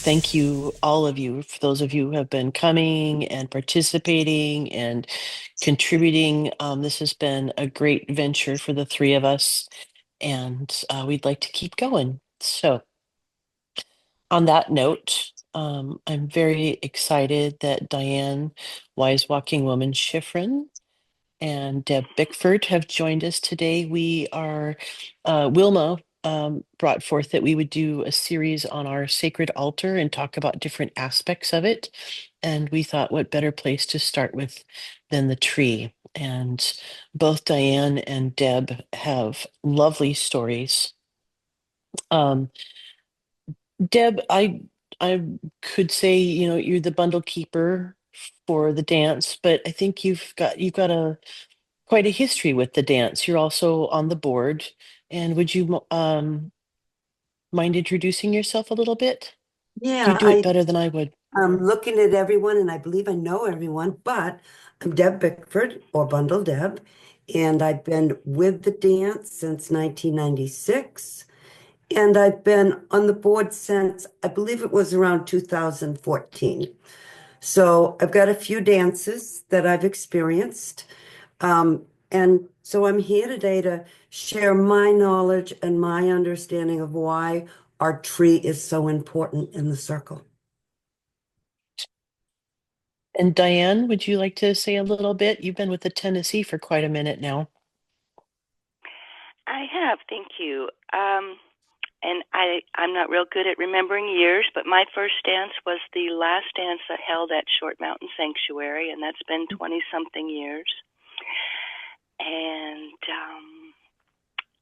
Thank you, all of you, for those of you who have been coming and participating and contributing. This has been a great venture for the three of us, and we'd like to keep going. So, on that note, I'm very excited that Diane Wise Walking Woman Schifrin and Deb Bickford have joined us today. We are, Wilma brought forth that we would do a series on our sacred altar and talk about different aspects of it. And we thought, what better place to start with than the tree? And both Diane and Deb have lovely stories. Um, Deb, I could say, you're the bundle keeper for the dance, but I think you've got a quite a history with the dance. You're also on the board. And would you mind introducing yourself a little bit? You Yeah, do it better than I would. I'm looking at everyone and I believe I know everyone, but I'm Deb Bickford or Bundle Deb, and I've been with the dance since 1996, and I've been on the board since I believe it was around 2014. So I've got a few dances that I've experienced. And so I'm here today to share my knowledge and my understanding of why our tree is so important in the circle. And Diane, would you like to say a little bit? You've been with the Tennessee for quite a minute now. I have, thank you. And I'm not real good at remembering years, but my first dance was the last dance I held at Short Mountain Sanctuary, and that's been 20-something years. And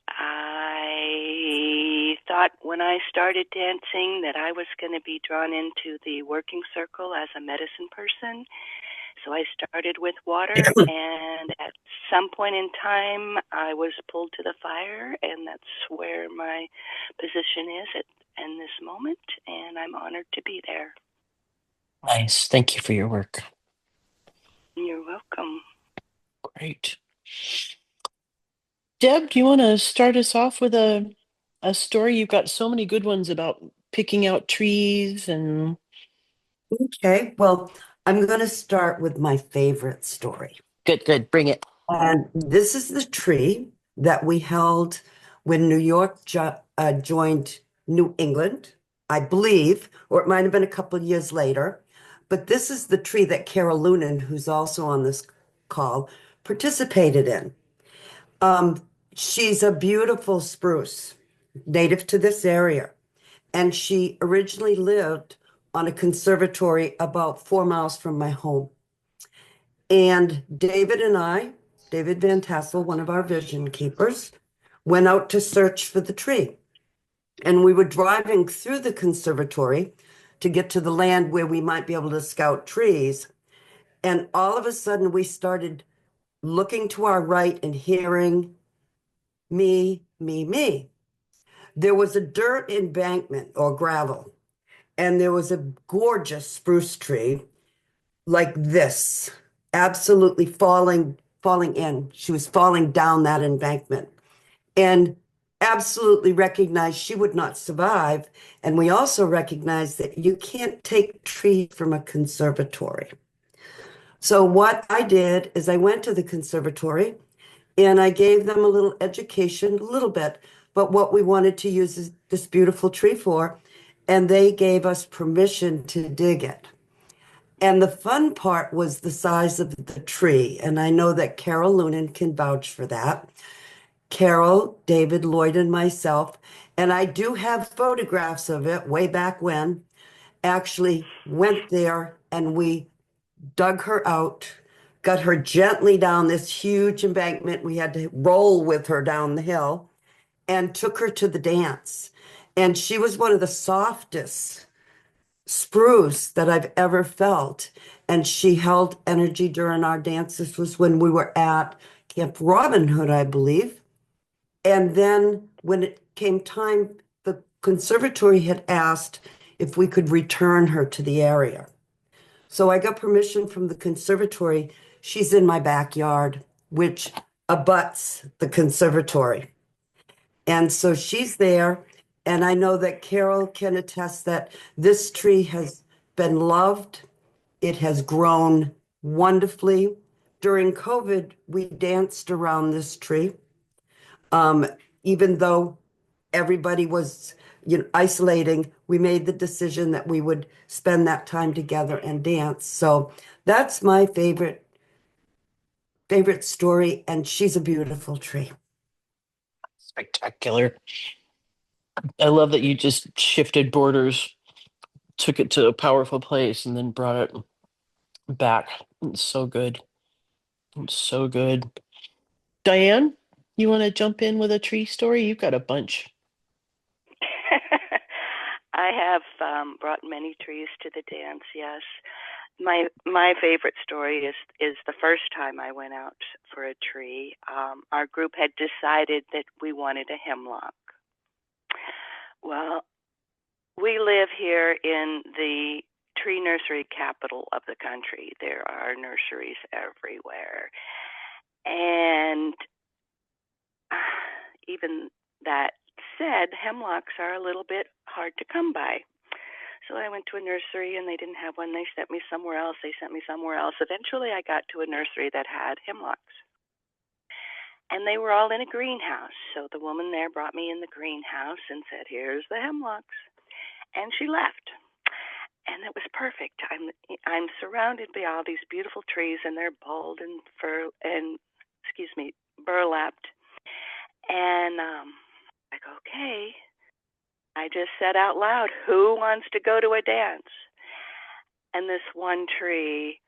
I thought when I started dancing that I was going to be drawn into the working circle as a medicine person. So I started with water, and at some point in time, I was pulled to the fire, and that's where my position is in this moment, and I'm honored to be there. Nice. Thank you for your work. You're welcome. Great. Deb, do you want to start us off with a story? You've got so many good ones about picking out trees and Okay, well, I'm going to start with my favorite story. good, good. Bring it. And this is the tree that we held when New York joined New England, I believe, or it might have been a couple of years later. But this is the tree that Carol Lunan, who's also on this call, participated in. Um, she's a beautiful spruce, native to this area. And she originally lived on a conservatory about 4 miles from my home. And David and I, David Van Tassel, one of our vision keepers, went out to search for the tree. And we were driving through the conservatory to get to the land where we might be able to scout trees. And all of a sudden, we started looking to our right and hearing me, me, me. There was a dirt embankment or gravel, and there was a gorgeous spruce tree like this, absolutely falling in. She was falling down that embankment and absolutely recognized she would not survive. And we also recognized that you can't take trees from a conservatory. So what I did is I went to the conservatory and I gave them a little education, a little bit, but what we wanted to use this beautiful tree for, and they gave us permission to dig it. And the fun part was the size of the tree. And I know that Carol Lunan can vouch for that. Carol, David, Lloyd, and myself. And I do have photographs of it way back when. Actually went there and we dug her out, got her gently down this huge embankment. We had to roll with her down the hill and took her to the dance. And she was one of the softest spruce that I've ever felt. And she held energy during our dance. This was when we were at Camp Robin Hood, I believe. And then when it came time, the conservatory had asked if we could return her to the area. So I got permission from the conservatory. She's in my backyard, which abuts the conservatory. And so she's there. And I know that Carol can attest that this tree has been loved. It has grown wonderfully. During COVID, we danced around this tree. Um, Even though everybody was, isolating, we made the decision that we would spend that time together and dance. So that's my favorite story, and she's a beautiful tree. Spectacular. I love that you just shifted borders, took it to a powerful place, and then brought it back. It's so good. It's so good. Diane, you want to jump in with a tree story? You've got a bunch. I have brought many trees to the dance. Yes, my favorite story is the first time I went out for a tree. Our group had decided that we wanted a hemlock. Well, we live here in the tree nursery capital of the country. There are nurseries everywhere, and even that said, hemlocks are a little bit hard to come by. So I went to a nursery and they didn't have one. They sent me somewhere else. They sent me somewhere else. Eventually, I got to a nursery that had hemlocks. And they were all in a greenhouse. So the woman there brought me in the greenhouse and said, "Here's the hemlocks." And she left. And it was perfect. I'm surrounded by all these beautiful trees, and they're bald and burlapped. And I go, okay. I just said out loud, "Who wants to go to a dance?" And this one tree,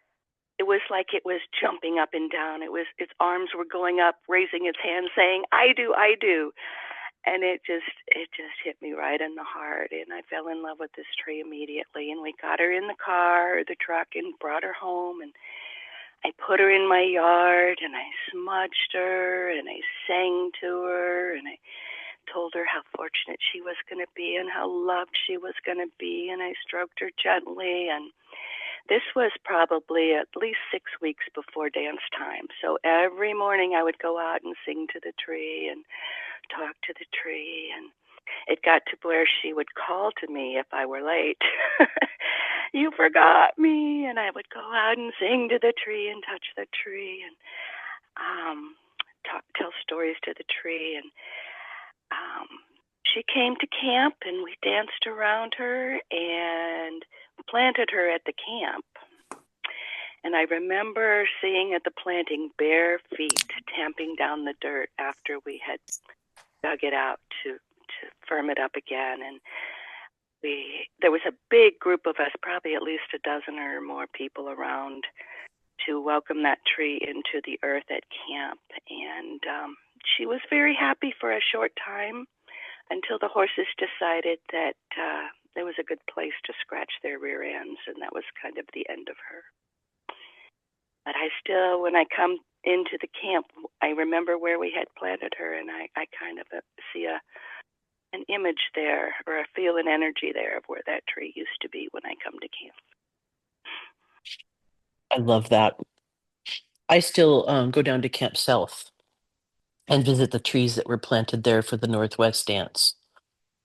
it was like it was jumping up and down. Its arms were going up, raising its hands, saying, "I do, I do." And it just hit me right in the heart. And I fell in love with this tree immediately. And we got her in the car or the truck and brought her home. And I put her in my yard and I smudged her and I sang to her and I told her how fortunate she was going to be and how loved she was going to be. And I stroked her gently. And this was probably at least 6 weeks before dance time. So every morning I would go out and sing to the tree and talk to the tree. And it got to where she would call to me if I were late. "You forgot me." And I would go out and sing to the tree and touch the tree and tell stories to the tree. And she came to camp and we danced around her and planted her at the camp. And I remember seeing at the planting bare feet tamping down the dirt after we had dug it out to firm it up again. And there was a big group of us, probably at least a dozen or more people around, to welcome that tree into the earth at camp. And she was very happy for a short time until the horses decided that there was a good place to scratch their rear ends, and that was kind of the end of her. But I still, when I come into the camp, I remember where we had planted her, and I kind of see an image there, or I feel an energy there of where that tree used to be when I come to camp. I love that. I still go down to Camp South and visit the trees that were planted there for the Northwest Dance.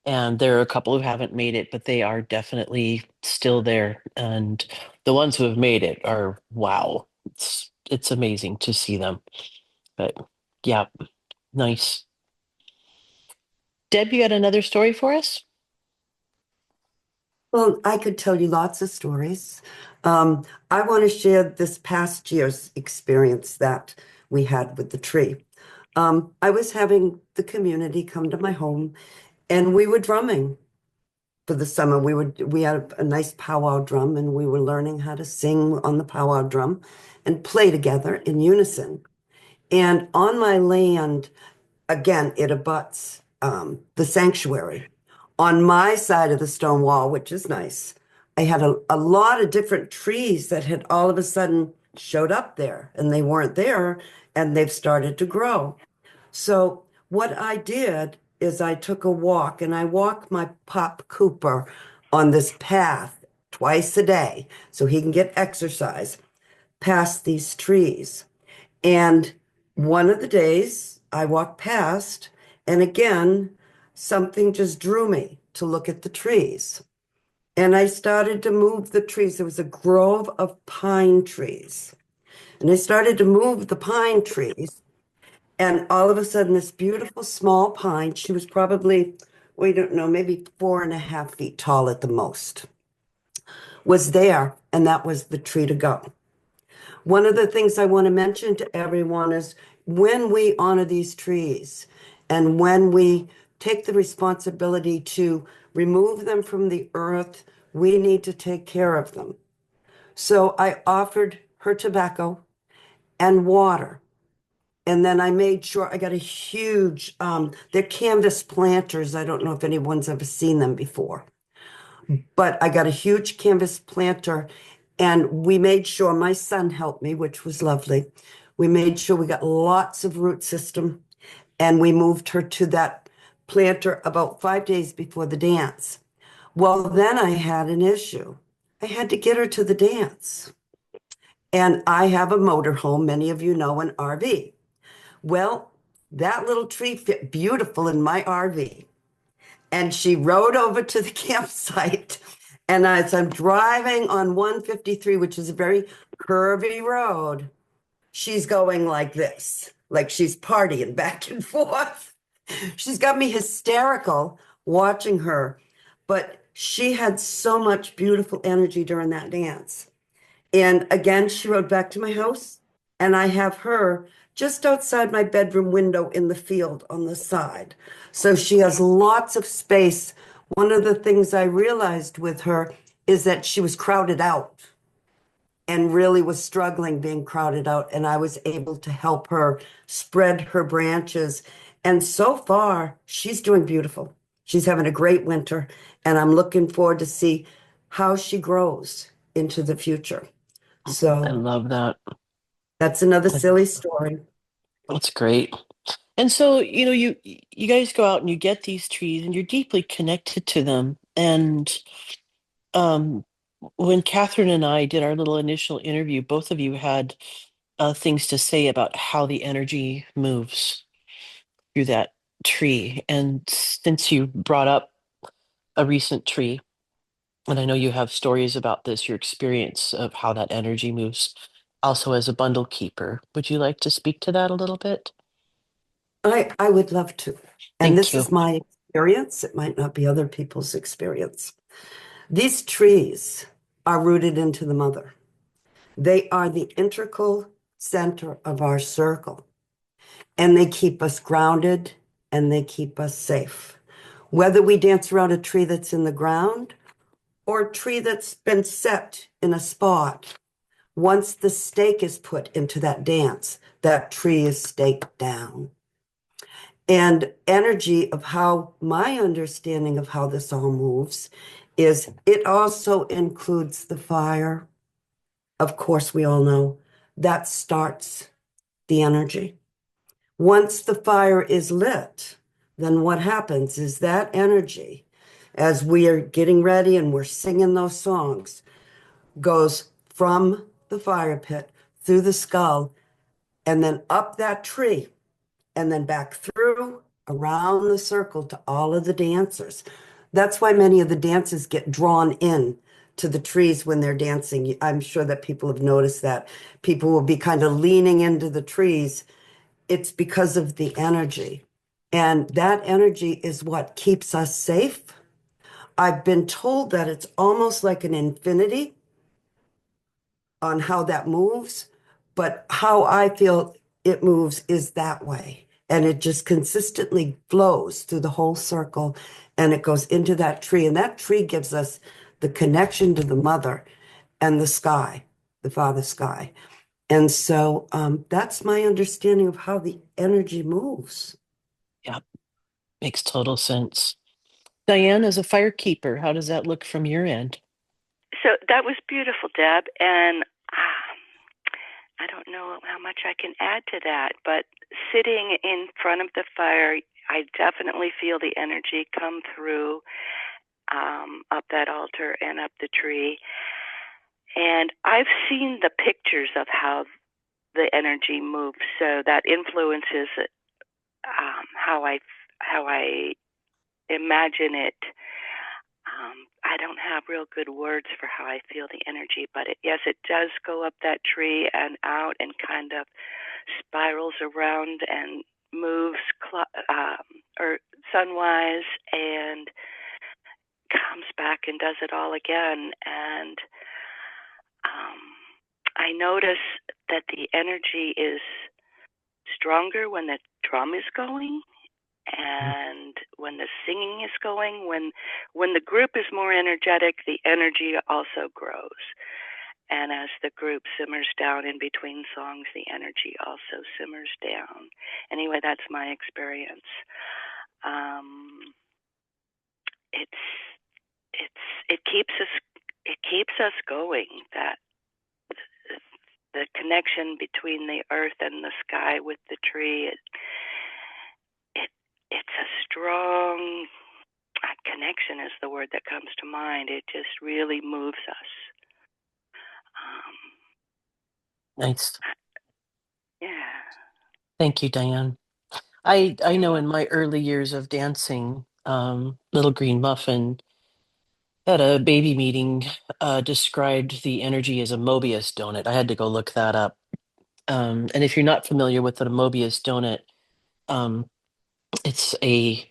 And there are a couple who haven't made it, but they are definitely still there. And the ones who have made it are, wow, it's amazing to see them. But yeah, nice. Deb, you got another story for us? Well, I could tell you lots of stories. I want to share this past year's experience that we had with the tree. I was having the community come to my home, and we were drumming for the summer. We had a nice powwow drum, and we were learning how to sing on the powwow drum and play together in unison. And on my land, again, it abuts the sanctuary. On my side of the stone wall, which is nice, I had a lot of different trees that had all of a sudden showed up there, and they weren't there, and they've started to grow. So what I did is I took a walk, and I walk my Pop Cooper on this path twice a day so he can get exercise past these trees. And one of the days I walked past, and again, something just drew me to look at the trees. And I started to move the trees. There was a grove of pine trees. And I started to move the pine trees. And all of a sudden, this beautiful small pine, she was probably, we don't know, maybe 4.5 feet tall at the most, was there. And that was the tree to go. One of the things I want to mention to everyone is when we honor these trees and when we take the responsibility to remove them from the earth, we need to take care of them. So I offered her tobacco and water. And then I made sure I got a huge, they're canvas planters. I don't know if anyone's ever seen them before, but I got a huge canvas planter and we made sure my son helped me, which was lovely. We made sure we got lots of root system and we moved her to that planter about 5 days before the dance. Well, then I had an issue. I had to get her to the dance. And I have a motorhome, many of you know, an RV. Well, that little tree fit beautiful in my RV. And she rode over to the campsite. And as I'm driving on 153, which is a very curvy road, she's going like this, like she's partying back and forth. She's got me hysterical watching her, but she had so much beautiful energy during that dance. And again, she rode back to my house, and I have her just outside my bedroom window in the field on the side. So she has lots of space. One of the things I realized with her is that she was crowded out and really was struggling being crowded out. And I was able to help her spread her branches. And so far, she's doing beautiful. She's having a great winter, and I'm looking forward to see how she grows into the future. I So love that. that's another I- silly story. That's great. And so, you guys go out and you get these trees and you're deeply connected to them. And um, when Catherine and I did our little initial interview, both of you had things to say about how the energy moves through that tree. And since you brought up a recent tree, and I know you have stories about this, your experience of how that energy moves also as a bundle keeper, would you like to speak to that a little bit? I would love to. And Thank this you. is my experience. It might not be other people's experience. These trees are rooted into the mother. They are the integral center of our circle, and they keep us grounded and they keep us safe. Whether we dance around a tree that's in the ground or a tree that's been set in a spot, once the stake is put into that dance, that tree is staked down. And energy of how my understanding of how this all moves is it also includes the fire. Of course, we all know that starts the energy. Once the fire is lit, then what happens is that energy, as we are getting ready and we're singing those songs, goes from the fire pit through the skull and then up that tree and then back through around the circle to all of the dancers. That's why many of the dancers get drawn in to the trees when they're dancing. I'm sure that people have noticed that. People will be kind of leaning into the trees. It's because of the energy. And that energy is what keeps us safe. I've been told that it's almost like an infinity on how that moves, but how I feel it moves is that way. And it just consistently flows through the whole circle and it goes into that tree. And that tree gives us the connection to the mother and the sky, the father sky. And so that's my understanding of how the energy moves. Yeah, makes total sense. Diane, as a firekeeper, how does that look from your end? So that was beautiful, Deb. And I don't know how much I can add to that, but sitting in front of the fire, I definitely feel the energy come through up that altar and up the tree. And I've seen the pictures of how the energy moves, so that influences how I imagine it. I don't have real good words for how I feel the energy, but yes, it does go up that tree and out and kind of spirals around and moves or sunwise and comes back and does it all again. And I notice that the energy is stronger when the drum is going and when the singing is going. When the group is more energetic, the energy also grows. And as the group simmers down in between songs, the energy also simmers down. Anyway, that's my experience. It keeps us going. That the connection between the earth and the sky with the tree, it's a strong connection is the word that comes to mind. It just really moves us. Nice. Yeah. Thank you, Diane. I know in my early years of dancing, Little Green Muffin at a baby meeting described the energy as a Mobius donut. I had to go look that up. And if you're not familiar with what a Mobius donut, um, it's a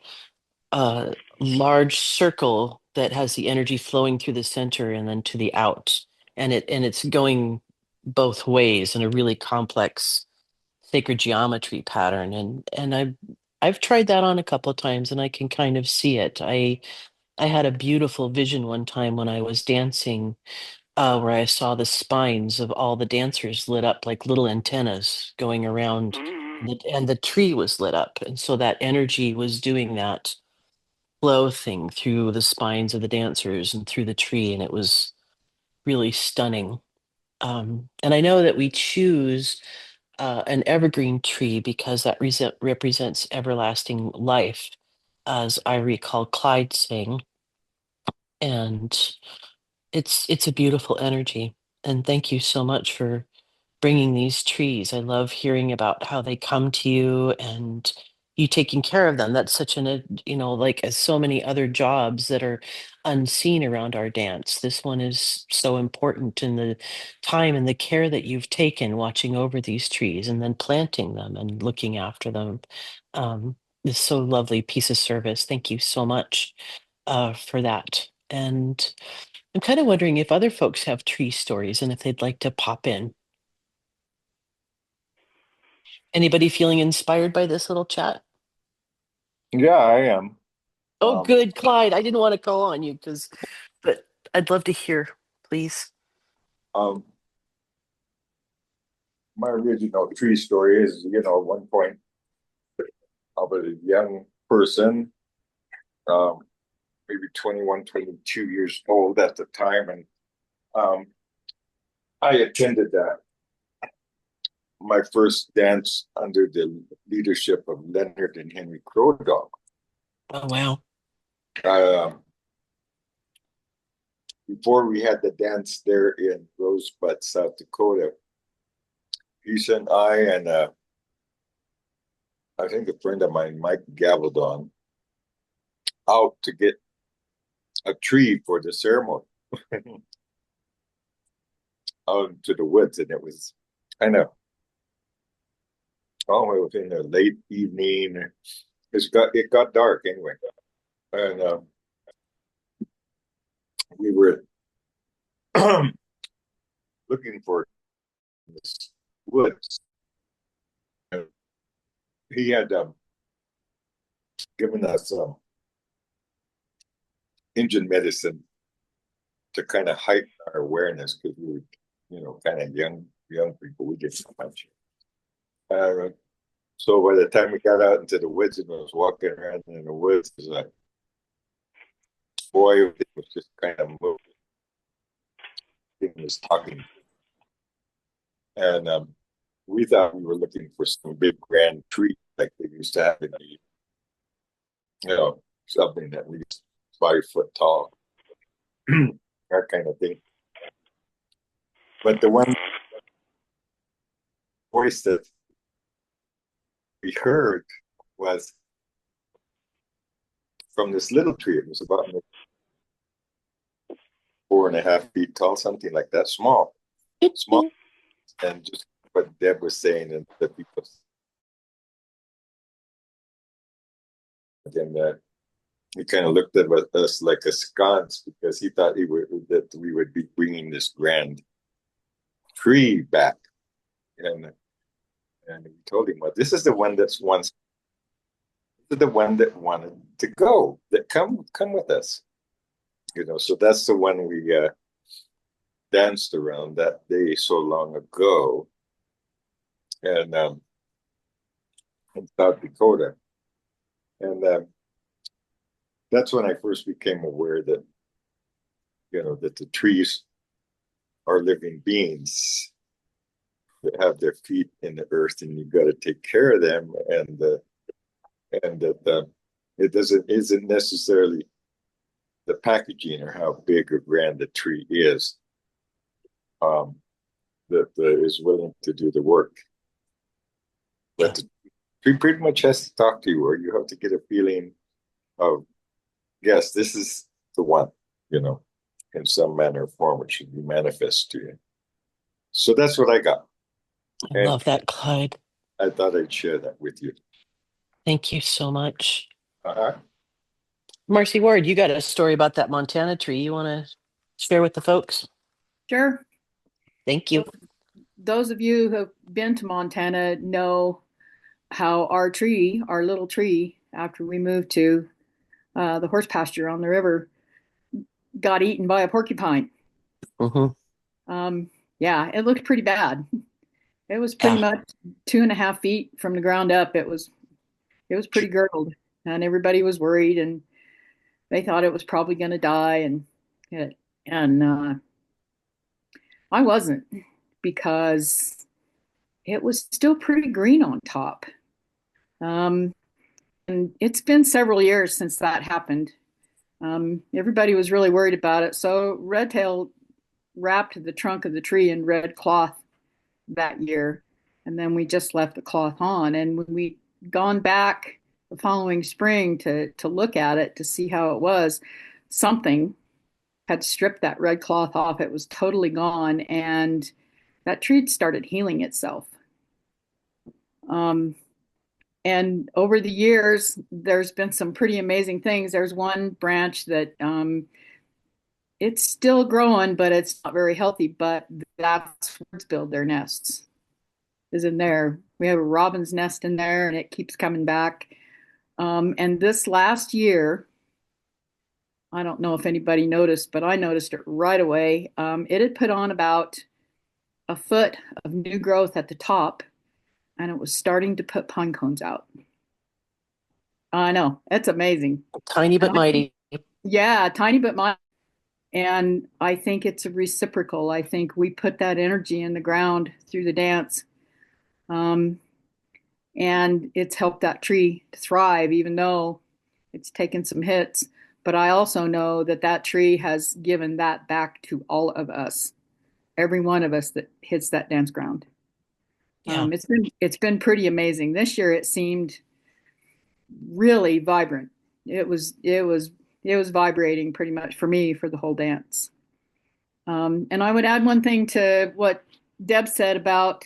large circle that has the energy flowing through the center and then to the out, and it's going both ways in a really complex sacred geometry pattern. And I've tried that on a couple of times, and I can kind of see it. I had a beautiful vision one time when I was dancing, where I saw the spines of all the dancers lit up like little antennas going around, and the tree was lit up. And so that energy was doing that flow thing through the spines of the dancers and through the tree, and it was really stunning. And I know that we choose an evergreen tree because that represents everlasting life, as I recall Clyde saying. And it's a beautiful energy. And thank you so much for bringing these trees. I love hearing about how they come to you and you taking care of them. That's such like as so many other jobs that are unseen around our dance. This one is so important in the time and the care that you've taken watching over these trees and then planting them and looking after them. It's so lovely piece of service. Thank you so much for that. And I'm kind of wondering if other folks have tree stories and if they'd like to pop in. Anybody feeling inspired by this little chat? Yeah, I am. Oh, Um, good, Clyde. I didn't want to call on you but I'd love to hear, please. um, my original tree story is, at one point I was a young person, um, maybe 21, 22 years old at the time, and I attended my first dance under the leadership of Leonard and Henry Crow Dog. Oh, wow. Before we had the dance there in Rosebud, South Dakota, Lisa and I think a friend of mine, Mike Gavaldon, out to get a tree for the ceremony out into the woods, and it was kind of it was in the late evening. It got dark anyway, and we were looking for this woods. And he had given us Indian medicine to kind of heighten our awareness because we were, kind of young people. We didn't know much. So by the time we got out into the woods and was walking around in the woods, it was like, boy, it was just kind of moving. He was talking. And we thought we were looking for some big grand tree like they used to have in something at least 5 foot tall, that kind of thing. But the one voice that we heard was from this little tree. It was about 4.5 feet tall, something like that, small, and just what Deb was saying, and the people. And he kind of looked at us like a sconce because he thought that we would be bringing this grand tree back, and we told him, well, this is the one the one that wanted to go, that come with us, so that's the one we danced around that day so long ago, and in South Dakota, and that's when I first became aware that that the trees are living beings that have their feet in the earth, and you've got to take care of them, and that it isn't necessarily the packaging or how big or grand the tree is that is willing to do the work. But the tree pretty much has to talk to you, or you have to get a feeling of, yes, this is the one, in some manner or form, it should be manifest to you. So that's what I got. I love that, Clyde. I thought I'd share that with you. Thank you so much. Uh-huh. Marcy Ward, you got a story about that Montana tree you want to share with the folks? Sure. Thank you. Those of you who have been to Montana know how our little tree, after we moved to the horse pasture on the river, got eaten by a porcupine. Yeah, it looked pretty bad. It was pretty much 2.5 feet from the ground up. It was pretty girdled, and everybody was worried, and they thought it was probably going to die, and I wasn't, because it was still pretty green on top. And it's been several years since that happened. Everybody was really worried about it. So Redtail wrapped the trunk of the tree in red cloth that year. And then we just left the cloth on. And when we gone back the following spring to look at it, to see how it was, something had stripped that red cloth off. It was totally gone. And that tree had started healing itself. And over the years, there's been some pretty amazing things. There's one branch that it's still growing, but it's not very healthy. But that's where birds build their nests, is in there. We have a robin's nest in there, and it keeps coming back. And this last year, I don't know if anybody noticed, but I noticed it right away. It had put on about a foot of new growth at the top, and it was starting to put pine cones out. I know, it's amazing. Tiny but mighty. Yeah, tiny but mighty. And I think it's a reciprocal. I think we put that energy in the ground through the dance. And it's helped that tree to thrive, even though it's taken some hits. But I also know that that tree has given that back to all of us, every one of us that hits that dance ground. Yeah. It's been pretty amazing. This year it seemed really vibrant. It was vibrating pretty much for me for the whole dance. And I would add one thing to what Deb said about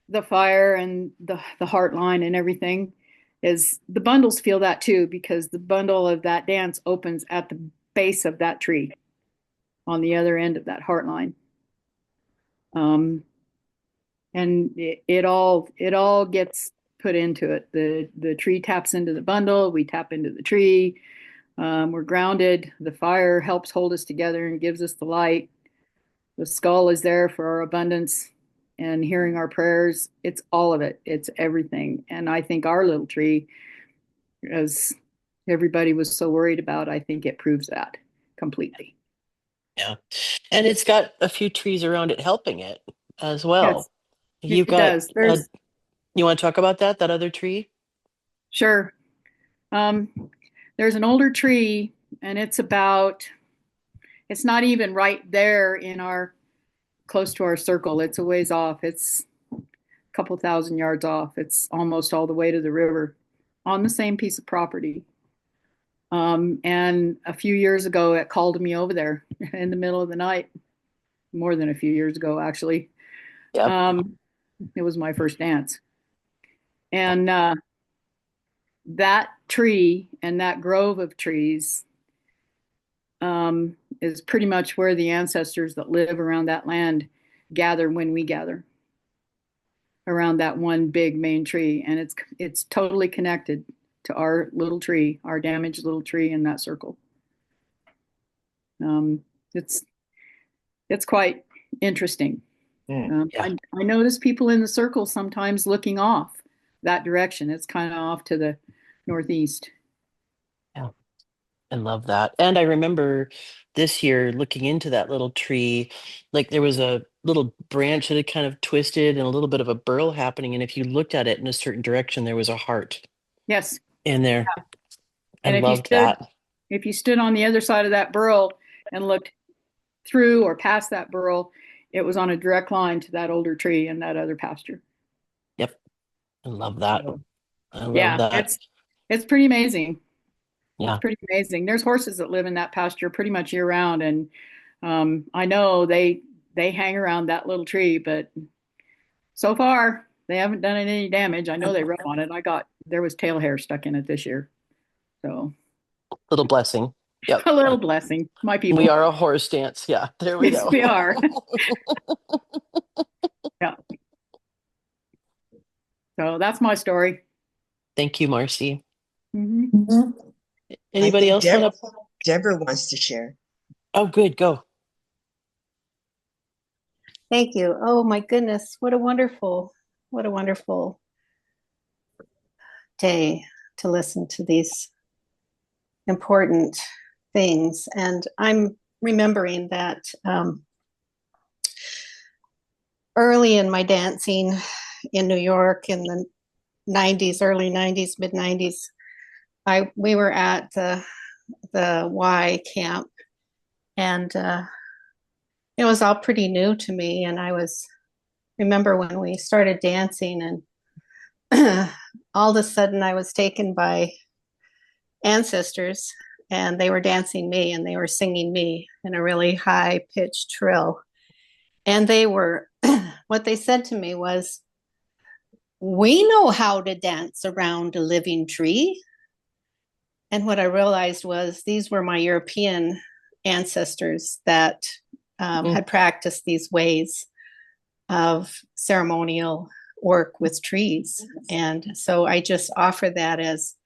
the fire and the heart line and everything, is the bundles feel that too, because the bundle of that dance opens at the base of that tree on the other end of that heart line. And it all gets put into it. The tree taps into the bundle, we tap into the tree. We're grounded. The fire helps hold us together and gives us the light. The skull is there for our abundance and hearing our prayers. It's all of it. It's everything. And I think our little tree, as everybody was so worried about, I think it proves that completely. Yeah. And it's got a few trees around it helping it as well. Yes, You've got, does. you want to talk about that other tree? Sure. There's an older tree, and it's not even right there close to our circle. It's a ways off. It's a couple thousand yards off. It's almost all the way to the river on the same piece of property. And a few years ago, it called me over there in the middle of the night, more than a few years ago, actually. Yep. It was my first dance. And that tree and that grove of trees is pretty much where the ancestors that live around that land gather when we gather around that one big main tree. And it's totally connected to our little tree, our damaged little tree in that circle. It's quite interesting. Yeah. I notice people in the circle sometimes looking off that direction. It's kind of off to the northeast. I love that. And I remember this year looking into that little tree, like there was a little branch that had kind of twisted and a little bit of a burl happening. And if you looked at it in a certain direction, there was a heart Yes. in there. And I loved that. if you stood on the other side of that burl and looked through or past that burl, it was on a direct line to that older tree and that other pasture. Yep. I love that. So, I love yeah, that. it's pretty amazing. Yeah. It's pretty amazing. There's horses that live in that pasture pretty much year round, and I know they hang around that little tree, but so far they haven't done it any damage. I know they rub on it. There was tail hair stuck in it this year, so Little blessing. Yep. a little blessing. My people. We are a horse dance. Yeah. There we Yes, go. we are. Yeah. So that's my story. Thank you, Marcy. Mhm. Anybody else want to? Deborah wants to share. Oh, good. Go. Thank you. Oh my goodness, what a wonderful day to listen to these important things. And I'm remembering that early in my dancing in New York in the 90s, early 90s, mid 90s, we were at the Y camp, and it was all pretty new to me. And remember when we started dancing, and all of a sudden I was taken by ancestors, and they were dancing me and they were singing me in a really high pitched trill. And what they said to me was, "We know how to dance around a living tree." And what I realized was these were my European ancestors that had practiced these ways of ceremonial work with trees. And so I just offer that as,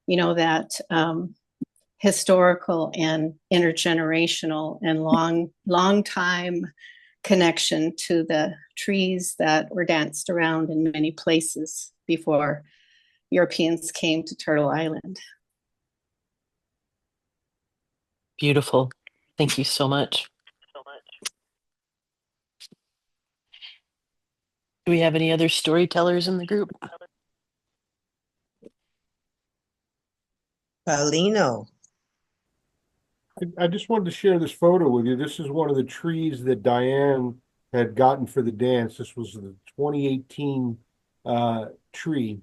that historical and intergenerational and long time connection to the trees that were danced around in many places before Europeans came to Turtle Island. Beautiful. Thank you so much. Do we have any other storytellers in the group? Paulino. I just wanted to share this photo with you. This is one of the trees that Diane had gotten for the dance. This was the 2018 tree.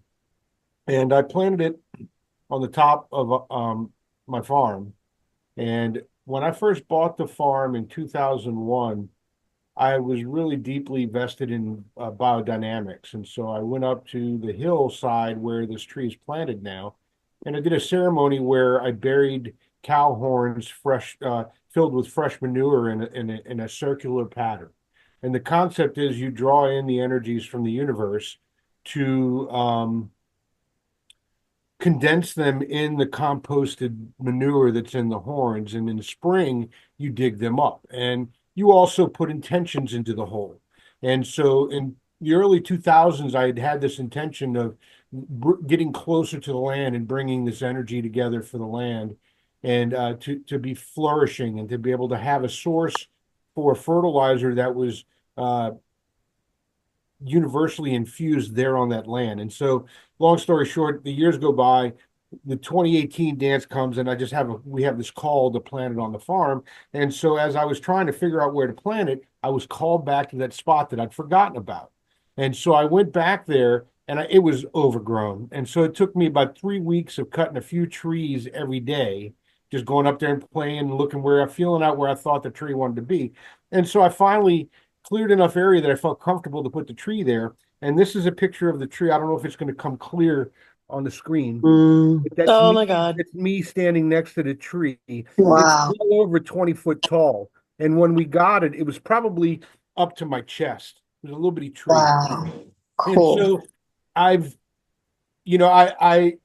And I planted it on the top of my farm. And when I first bought the farm in 2001, I was really deeply vested in biodynamics. And so I went up to the hillside where this tree is planted now. And I did a ceremony where I buried cow horns filled with fresh manure in a circular pattern. And the concept is you draw in the energies from the universe to condense them in the composted manure that's in the horns. And in the spring, you dig them up. And you also put intentions into the hole. And so in the early 2000s, I had this intention of getting closer to the land and bringing this energy together for the land, and to be flourishing and to be able to have a source for fertilizer that was universally infused there on that land. And so, long story short, the years go by, the 2018 dance comes, and we have this call to plant it on the farm. And so as I was trying to figure out where to plant it, I was called back to that spot that I'd forgotten about. And so I went back there and it was overgrown. And so it took me about 3 weeks of cutting a few trees every day, just going up there and playing and looking feeling out where I thought the tree wanted to be. And so I finally cleared enough area that I felt comfortable to put the tree there. And this is a picture of the tree. I don't know if it's going to come clear on the screen. Mm, But that's Oh me. my God. It's me standing next to the tree. It's Wow. well over 20 foot tall. And when we got it, it was probably up to my chest. It was a little bitty tree. Wow. And Cool. so I've, I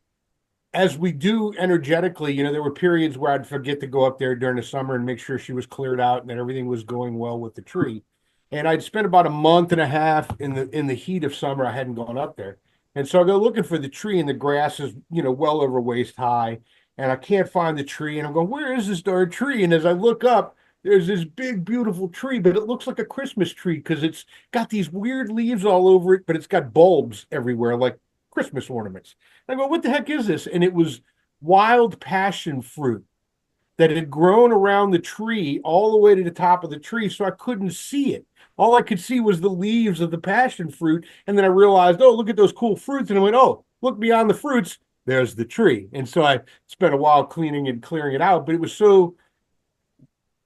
as we do energetically, there were periods where I'd forget to go up there during the summer and make sure she was cleared out and that everything was going well with the tree. And I'd spent about a month and a half in the heat of summer. I hadn't gone up there. And so I go looking for the tree, and the grass is, well over waist high. And I can't find the tree. And I'm going, where is this darn tree? And as I look up, there's this big, beautiful tree, but it looks like a Christmas tree because it's got these weird leaves all over it, but it's got bulbs everywhere, like Christmas ornaments. I go, what the heck is this? And it was wild passion fruit that had grown around the tree all the way to the top of the tree, so I couldn't see it. All I could see was the leaves of the passion fruit. And then I realized, oh, look at those cool fruits. And I went, oh, look beyond the fruits. There's the tree. And so I spent a while cleaning and clearing it out. But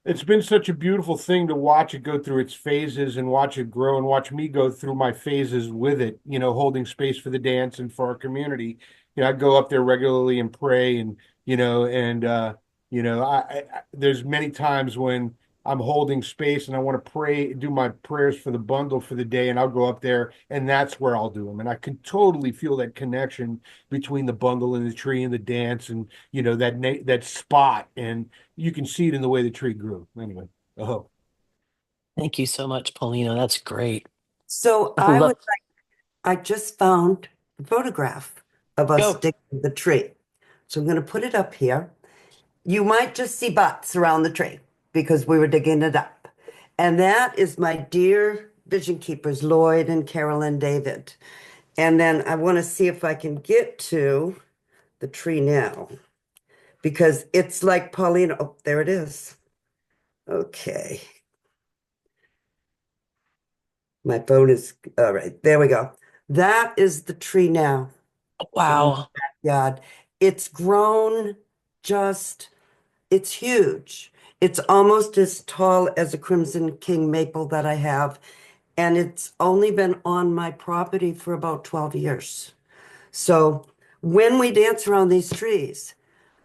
it's been such a beautiful thing to watch it go through its phases and watch it grow and watch me go through my phases with it, holding space for the dance and for our community. I go up there regularly and pray and, there's many times when I'm holding space and I want to pray, do my prayers for the bundle for the day, and I'll go up there and that's where I'll do them. And I can totally feel that connection between the bundle and the tree and the dance and, that spot. And you can see it in the way the tree grew. Anyway, oh, Thank you so much, Paulina. That's great. so I love I just found a photograph of us go. digging the tree. So I'm going to put it up here. You might just see butts around the tree because we were digging it up. And that is my dear vision keepers, Lloyd and Carolyn David. And then I want to see if I can get to the tree now because it's like Paulina. Oh, there it is. Okay. My phone is all right. There we go. That is the tree now. Wow. God, it's grown just, it's huge. It's almost as tall as a Crimson King maple that I have. And it's only been on my property for about 12 years. So when we dance around these trees,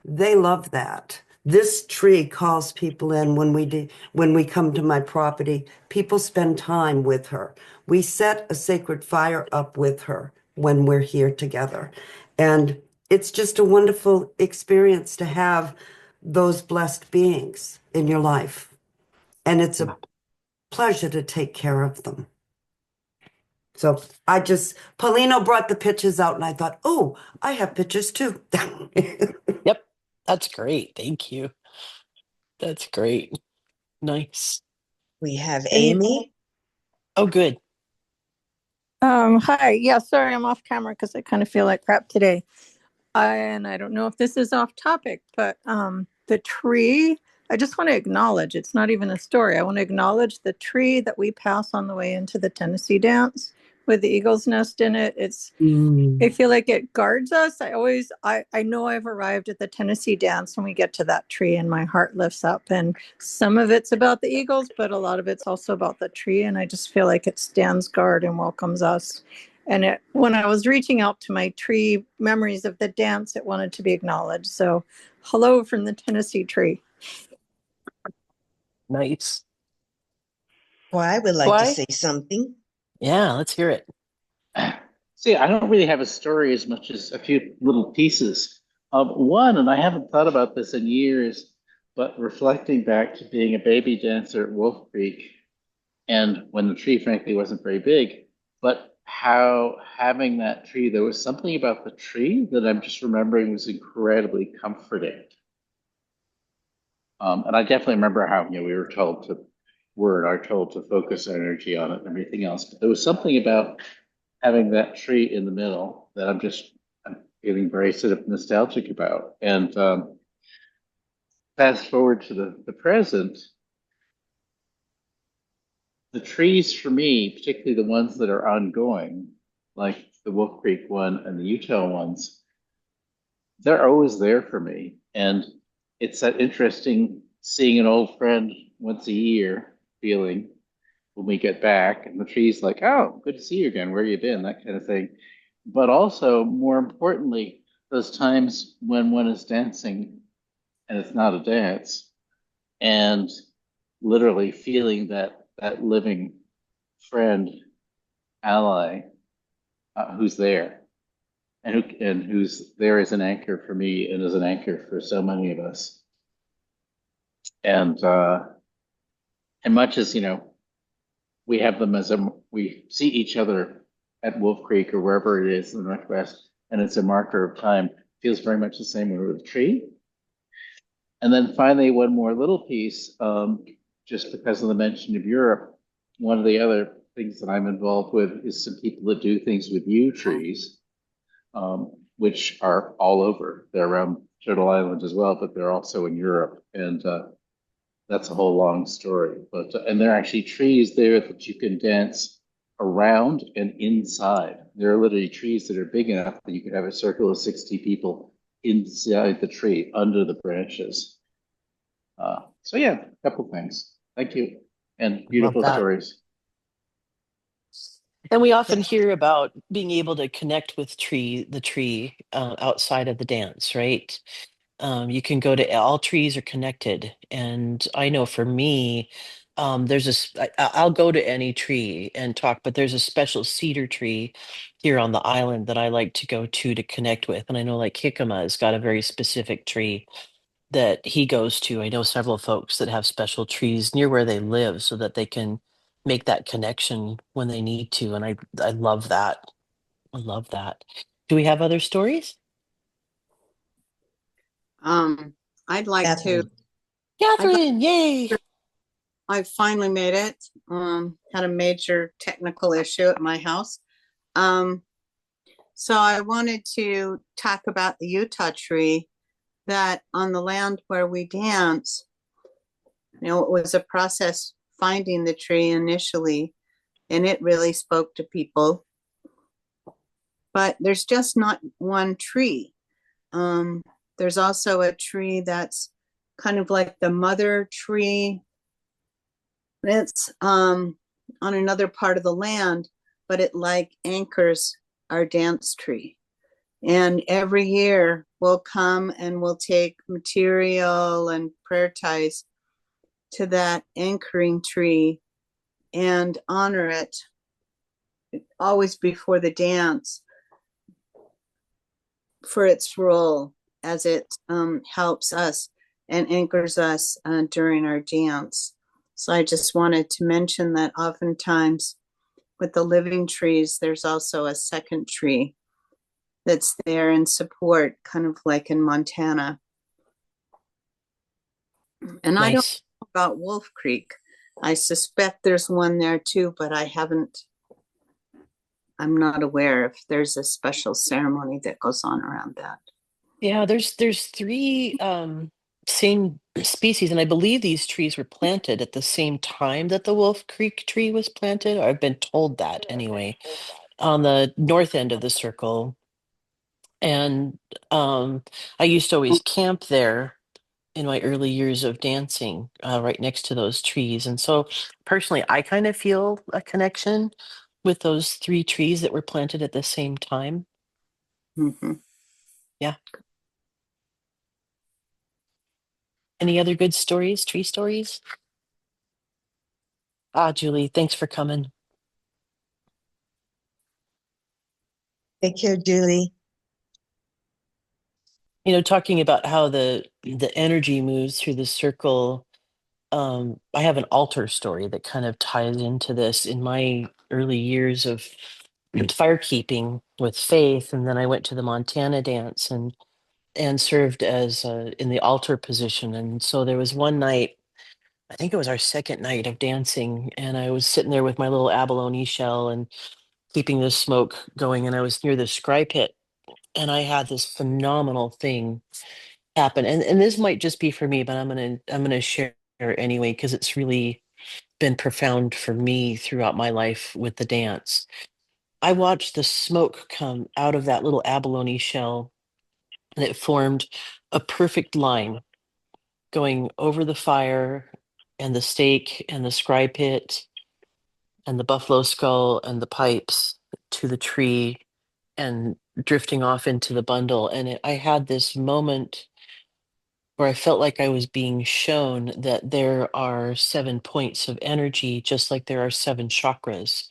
they love that. This tree calls people in when we come to my property. People spend time with her. We set a sacred fire up with her when we're here together. And it's just a wonderful experience to have those blessed beings in your life. And it's a pleasure to take care of them. So Paulino brought the pictures out and I thought, oh, I have pictures too. Yep. That's great. Thank you. That's great. Nice. We have Any- Amy. Oh, good. Hi. Yeah, sorry, I'm off camera because I kind of feel like crap today. And I don't know if this is off topic, but the tree, I just want to acknowledge, it's not even a story. I want to acknowledge the tree that we pass on the way into the Tennessee dance with the eagle's nest in it. I feel like it guards us. I know I've arrived at the Tennessee dance when we get to that tree and my heart lifts up, and some of it's about the eagles, but a lot of it's also about the tree. And I just feel like it stands guard and welcomes us. And when I was reaching out to my tree memories of the dance, it wanted to be acknowledged. So hello from the Tennessee tree. Nice. Well, I would like to Why? say something. Yeah, let's hear it. See, I don't really have a story as much as a few little pieces. One, and I haven't thought about this in years, but reflecting back to being a baby dancer at Wolf Creek, and when the tree, frankly, wasn't very big, but how having that tree, there was something about the tree that I'm just remembering was incredibly comforting. And I definitely remember how, we were told to focus our energy on it and everything else. But there was something about having that tree in the middle that I'm feeling very sort of nostalgic about. And fast forward to the present, the trees for me, particularly the ones that are ongoing, like the Wolf Creek one and the Utah ones, they're always there for me. And it's that interesting seeing an old friend once a year feeling when we get back, and the tree's like, oh, good to see you again. Where you been? That kind of thing. But also, more importantly, those times when one is dancing and it's not a dance, and literally feeling that living friend, ally, who's there, and who's there as an anchor for me and as an anchor for so many of us. And much as we have them we see each other at Wolf Creek or wherever it is in the Northwest, and it's a marker of time. Feels very much the same with the tree. And then finally, one more little piece, just because of the mention of Europe. One of the other things that I'm involved with is some people that do things with yew trees, which are all over. They're around Turtle Island as well, but they're also in Europe. And that's a whole long story. But and there are actually trees there that you can dance around and inside. There are literally trees that are big enough that you could have a circle of 60 people inside the tree, under the branches. So yeah, a couple things. Thank you. And beautiful that. stories. And we often hear about being able to connect with the tree outside of the dance, right? You can go to all trees are connected. And I know for me, I'll go to any tree and talk, but there's a special cedar tree here on the island that I like to go to connect with. And I know like Hickama has got a very specific tree that he goes to. I know several folks that have special trees near where they live so that they can make that connection when they need to. And I love that. I love that. Do we have other stories? I'd like to. Catherine. Catherine, yay. I finally made it. Had a major technical issue at my house. So I wanted to talk about the Utah tree that on the land where we dance, it was a process finding the tree initially, and it really spoke to people. But there's just not one tree. There's also a tree that's kind of like the mother tree. It's on another part of the land, but it like anchors our dance tree. And every year we'll come and we'll take material and prayer ties to that anchoring tree and honor it, always before the dance, for its role as it helps us and anchors us during our dance. So I just wanted to mention that oftentimes with the living trees, there's also a second tree that's there in support, kind of like in Montana. And Nice. I don't know about Wolf Creek. I suspect there's one there too, but I'm not aware if there's a special ceremony that goes on around that. Yeah, there's three same species, and I believe these trees were planted at the same time that the Wolf Creek tree was planted. Or I've been told that anyway, on the north end of the circle. And I used to always camp there in my early years of dancing, right next to those trees. And so personally, I kind of feel a connection with those three trees that were planted at the same time. Mm-hmm. Yeah. Any other good stories, tree stories? Julie, thanks for coming. Take care, Julie. Talking about how the energy moves through the circle. I have an altar story that kind of ties into this. In my early years of firekeeping with Faith, and then I went to the Montana dance and served as in the altar position. And so there was one night, I think it was our second night of dancing, and I was sitting there with my little abalone shell and keeping the smoke going, and I was near the scry pit, and I had this phenomenal thing happen. And this might just be for me, but I'm gonna share anyway because it's really been profound for me throughout my life with the dance. I watched the smoke come out of that little abalone shell, and it formed a perfect line going over the fire and the stake and the scry pit and the buffalo skull and the pipes to the tree and drifting off into the bundle. And I had this moment where I felt like I was being shown that there are 7 points of energy, just like there are 7 chakras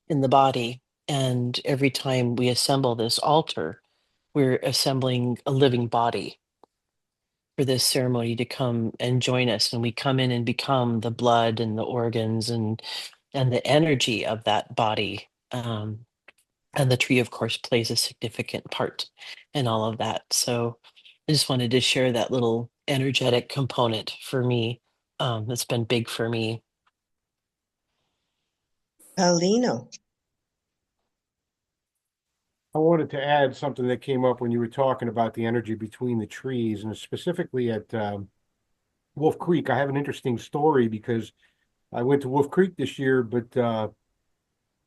in the body. And every time we assemble this altar, we're assembling a living body for this ceremony to come and join us. And we come in and become the blood and the organs and the energy of that body. And the tree, of course, plays a significant part in all of that. So I just wanted to share that little energetic component for me. That's been big for me. Paulino. I wanted to add something that came up when you were talking about the energy between the trees, and specifically at Wolf Creek. I have an interesting story because I went to Wolf Creek this year, but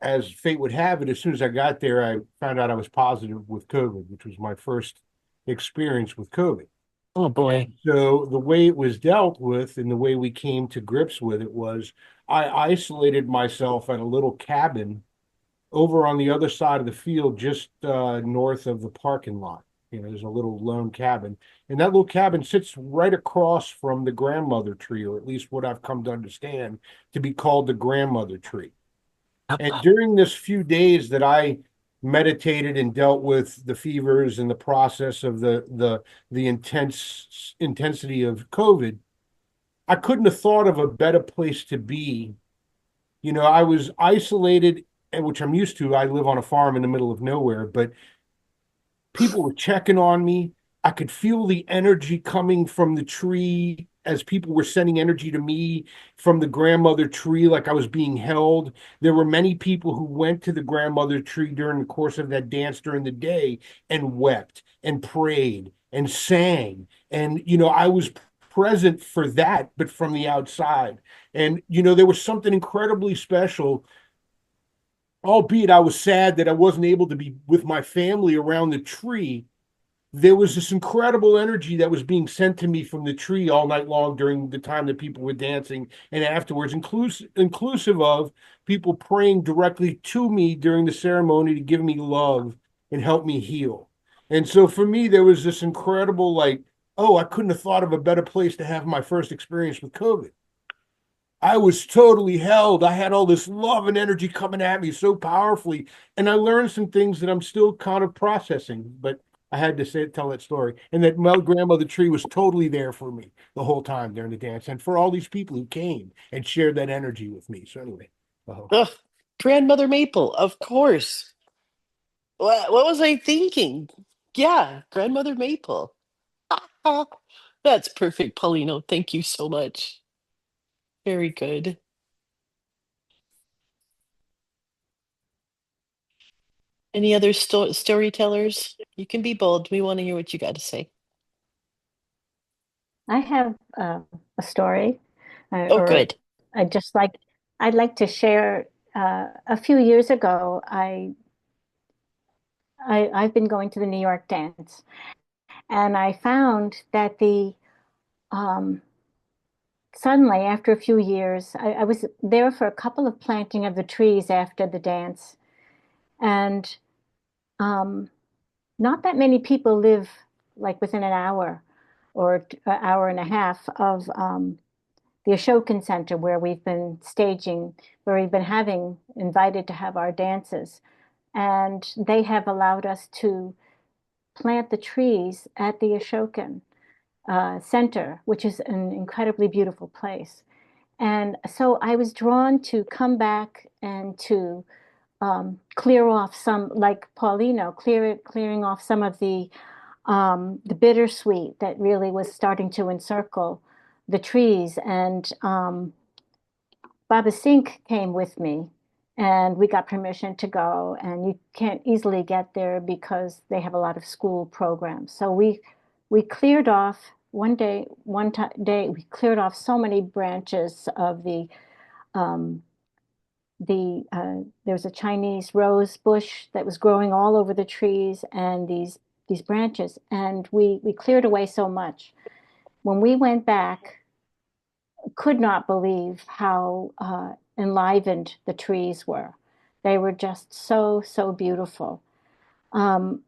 as fate would have it, as soon as I got there, I found out I was positive with COVID, which was my first experience with COVID. Oh boy. So the way it was dealt with and the way we came to grips with it was I isolated myself at a little cabin over on the other side of the field, just north of the parking lot. There's a little lone cabin, and that little cabin sits right across from the grandmother tree, or at least what I've come to understand to be called the grandmother tree. And during this few days that I meditated and dealt with the fevers and the process of the intensity of COVID, I couldn't have thought of a better place to be. I was isolated, and which I'm used to. I live on a farm in the middle of nowhere, but people were checking on me. I could feel the energy coming from the tree as people were sending energy to me from the grandmother tree, like I was being held. There were many people who went to the grandmother tree during the course of that dance during the day and wept and prayed and sang. And, I was present for that, but from the outside. And, there was something incredibly special, albeit I was sad that I wasn't able to be with my family around the tree. There was this incredible energy that was being sent to me from the tree all night long during the time that people were dancing and afterwards, inclusive of people praying directly to me during the ceremony to give me love and help me heal. And so for me, there was this incredible, I couldn't have thought of a better place to have my first experience with COVID. I was totally held. I had all this love and energy coming at me so powerfully. And I learned some things that I'm still kind of processing, but I had to tell that story. And that my grandmother tree was totally there for me the whole time during the dance, and for all these people who came and shared that energy with me. So anyway. Grandmother Maple, of course. What was I thinking? Yeah, Grandmother Maple. That's perfect, Paulino. Thank you so much. Very good. Any other storytellers? You can be bold. We want to hear what you got to say. I have a story. Oh, good. I'd like to share. A few years ago, I've been going to the New York Dance, and I found that suddenly, after a few years, I was there for a couple of planting of the trees after the dance, and not that many people live like within an hour or an hour and a half of the Ashokan Center, where we've been staging, where we've been invited to have our dances. And they have allowed us to plant the trees at the Ashokan Center, which is an incredibly beautiful place. And so I was drawn to come back and to clear off some, like Paulino, clearing off some of the bittersweet that really was starting to encircle the trees. And Baba Singh came with me, and we got permission to go. And you can't easily get there because they have a lot of school programs. So we cleared off one day we cleared off so many branches of the there was a Chinese rose bush that was growing all over the trees and these branches, and we cleared away so much. When we went back, could not believe how enlivened the trees were. They were just so beautiful. And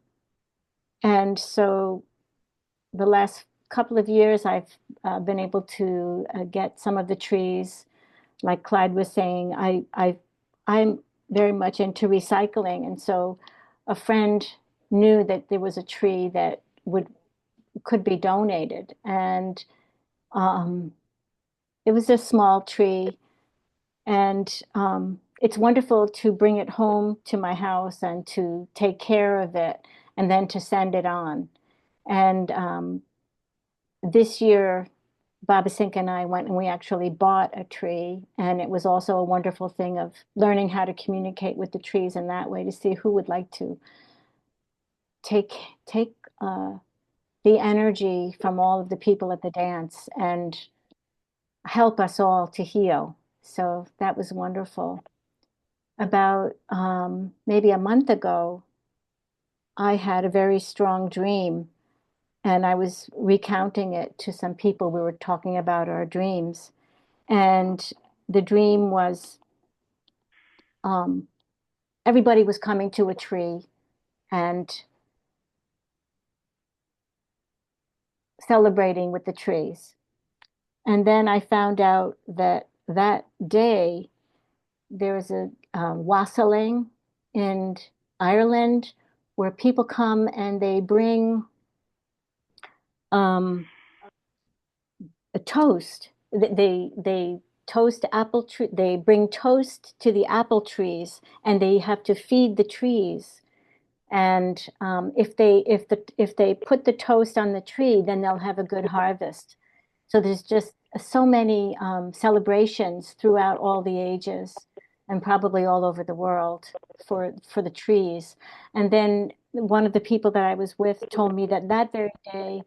so the last couple of years, I've been able to get some of the trees, like Clyde was saying. I'm very much into recycling, and so a friend knew that there was a tree that could be donated, and it was a small tree, and it's wonderful to bring it home to my house and to take care of it, and then to send it on. And this year, Baba Singh and I went and we actually bought a tree, and it was also a wonderful thing of learning how to communicate with the trees in that way, to see who would like to take the energy from all of the people at the dance and help us all to heal. So that was wonderful. About maybe a month ago, I had a very strong dream, and I was recounting it to some people. We were talking about our dreams, and the dream was everybody was coming to a tree and celebrating with the trees. And then I found out that that day there's a wassailing in Ireland where people come and they bring a toast. They toast apple tree. They bring toast to the apple trees, and they have to feed the trees. And if they put the toast on the tree, then they'll have a good harvest. So there's just so many celebrations throughout all the ages, and probably all over the world for the trees. And then one of the people that I was with told me that that very day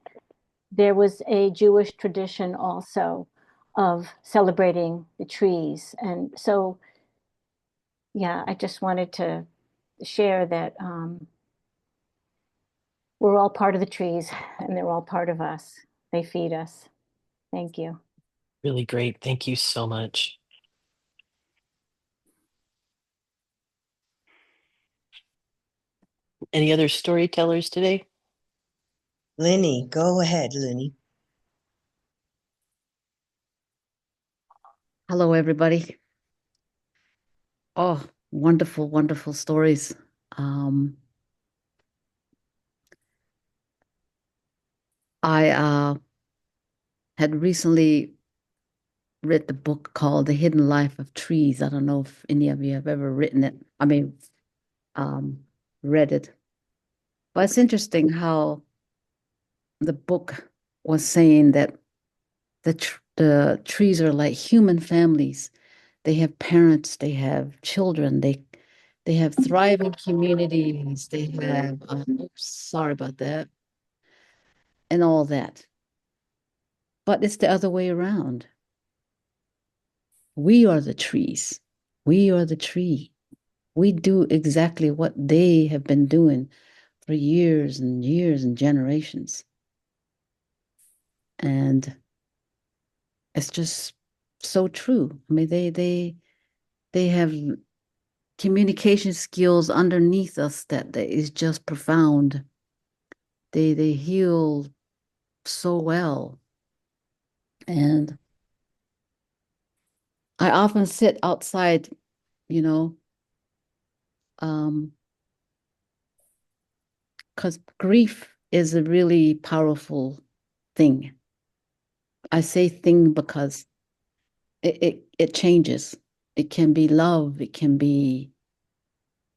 there was a Jewish tradition also of celebrating the trees. And so, yeah, I just wanted to share that we're all part of the trees, and they're all part of us. They feed us. Thank you. Really great. Thank you so much. Any other storytellers today? Lenny, go ahead, Lenny. Hello, everybody. Oh, wonderful, wonderful stories. I had recently read the book called The Hidden Life of Trees. I don't know if any of you have ever written it. I mean, read it. But it's interesting how the book was saying that the trees are like human families. They have parents, they have children, they have thriving communities, they have oops, sorry about that, and all that. But it's the other way around. We are the trees. We are the tree. We do exactly what they have been doing for years and years and generations. And it's just so true. I mean, they have communication skills underneath us that is just profound. They heal so well. And I often sit outside, you know, because grief is a really powerful thing. I say thing because it changes. It can be love. It can be,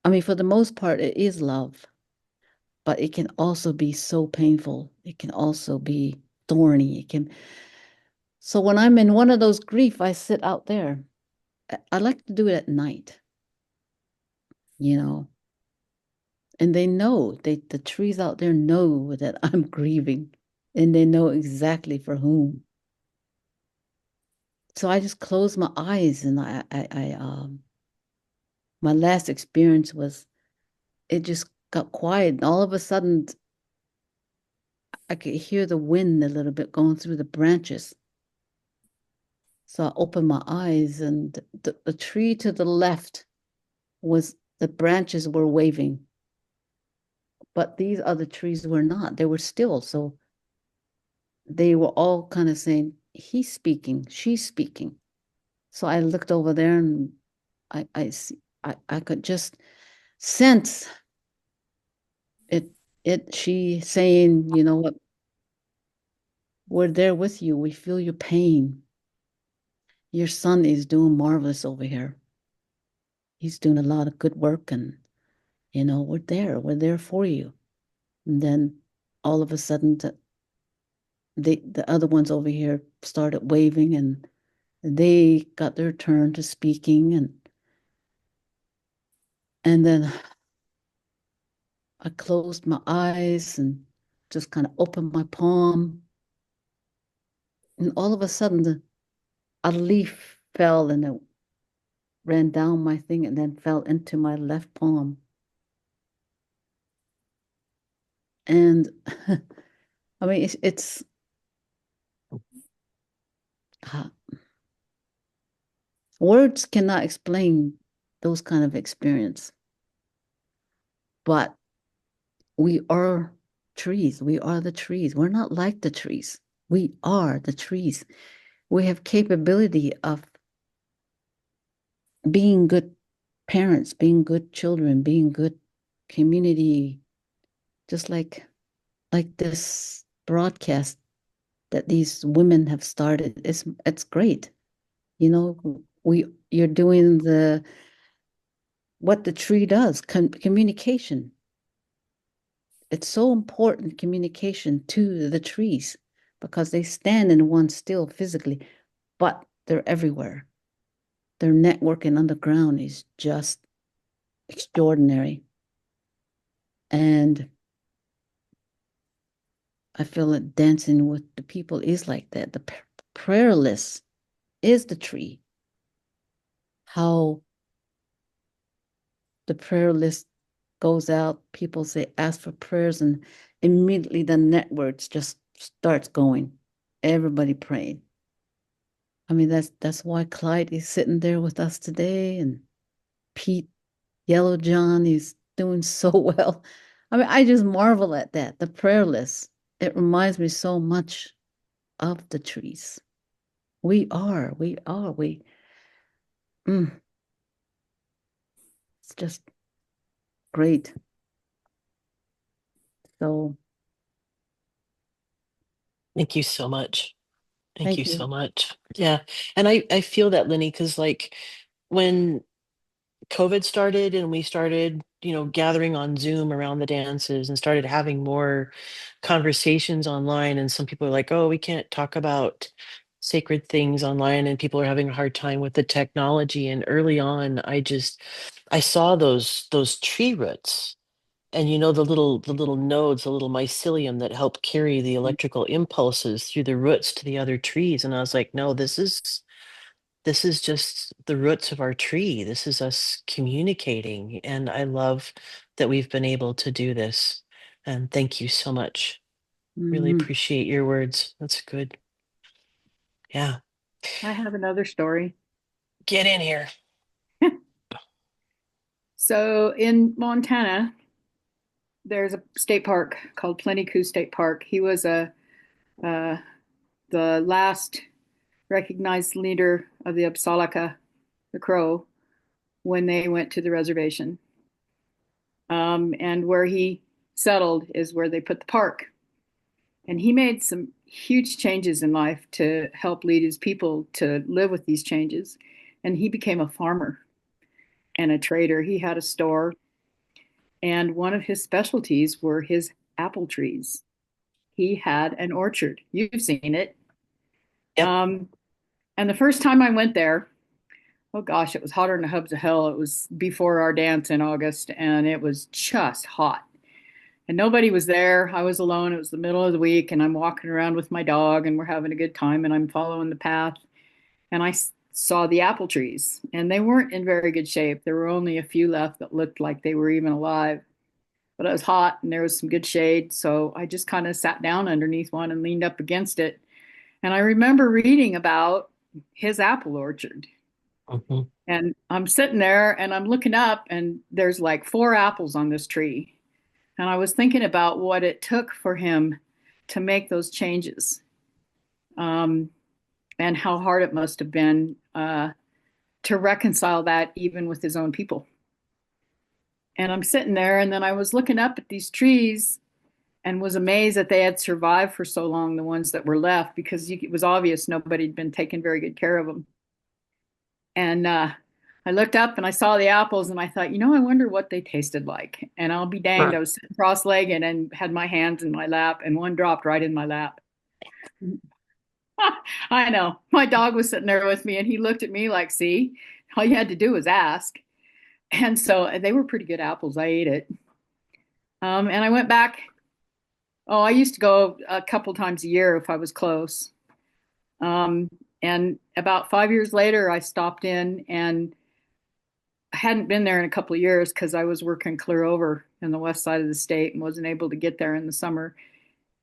I mean, for the most part, it is love, but it can also be so painful. It can also be thorny. It can. So when I'm in one of those grief, I sit out there. I like to do it at night, you know. And they know, the trees out there know that I'm grieving, and they know exactly for whom. So I just close my eyes and I my last experience was, it just got quiet. And all of a sudden, I could hear the wind a little bit going through the branches. So I opened my eyes, and the tree to the left was, the branches were waving. But these other trees were not. They were still. So they were all kind of saying, he's speaking, she's speaking. So I looked over there, and I could just sense she saying, you know what, we're there with you. We feel your pain. Your son is doing marvelous over here. He's doing a lot of good work, and we're there for you. And then all of a sudden, the other ones over here started waving, and they got their turn to speaking, and then I closed my eyes and just kind of opened my palm, and all of a sudden a leaf fell, and it ran down my thing and then fell into my left palm. And I mean, it's words cannot explain those kind of experience. But we are trees. We are the trees. We're not like the trees. We are the trees. We have capability of being good parents, being good children, being good community, just like this broadcast that these women have started. It's great. You're doing what the tree does, communication. It's so important, communication to the trees, because they stand in one still physically, but they're everywhere. Their networking underground is just extraordinary. And I feel that dancing with the people is like that. The prayer list is the tree. How the prayer list goes out, people say, ask for prayers, and immediately the networks just starts going. Everybody praying. I mean, that's why Clyde is sitting there with us today, and Pete Yellow John is doing so well. I mean, I just marvel at that. The prayer list. It reminds me so much of the trees. We are. It's just great. So Thank you so much. Thank thank you you. so much. Yeah. And I feel that, Lenny, because like when COVID started and we started, gathering on Zoom around the dances and started having more conversations online, and some people are like, oh, we can't talk about sacred things online, and people are having a hard time with the technology. And early on, I saw those tree roots, and the little nodes, the little mycelium that help carry the electrical impulses through the roots to the other trees. And I was like, no, this is just the roots of our tree. This is us communicating. And I love that we've been able to do this. And thank you so much. Really Mhm. appreciate your words. That's good. Yeah. I have another story. Get in here. So in Montana, there's a state park called Plenty Coups State Park. He was uh, the last recognized leader of the Apsalaka, the Crow, when they went to the reservation. And where he settled is where they put the park. And he made some huge changes in life to help lead his people to live with these changes. And he became a farmer and a trader. He had a store, and one of his specialties were his apple trees. He had an orchard. You've seen it. Yep. And the first time I went there, oh gosh, it was hotter than a hubs of hell. It was before our dance in August, and it was just hot. And nobody was there. I was alone. It was the middle of the week, and I'm walking around with my dog, and we're having a good time, and I'm following the path. And saw the apple trees, and they weren't in very good shape. There were only a few left that looked like they were even alive. But it was hot and there was some good shade, so I just kind of sat down underneath one and leaned up against it. And I remember reading about his apple orchard. Mhm. And I'm sitting there and I'm looking up, and there's like 4 apples on this tree. And I was thinking about what it took for him to make those changes, um, and how hard it must have been to reconcile that even with his own people. And I'm sitting there, and then I was looking up at these trees and was amazed that they had survived for so long, the ones that were left, because it was obvious nobody had been taking very good care of them. And I looked up and I saw the apples, and I thought, I wonder what they tasted like. And I'll be danged, I was sitting cross-legged and had my hands in my lap, and one dropped right in my lap. I know. My dog was sitting there with me, and he looked at me like, see, all you had to do was ask. And so they were pretty good apples. I ate it. And I went back. Oh, I used to go a couple times a year if I was close. And about 5 years later, I stopped in, and I hadn't been there in a couple of years because I was working clear over in the west side of the state and wasn't able to get there in the summer.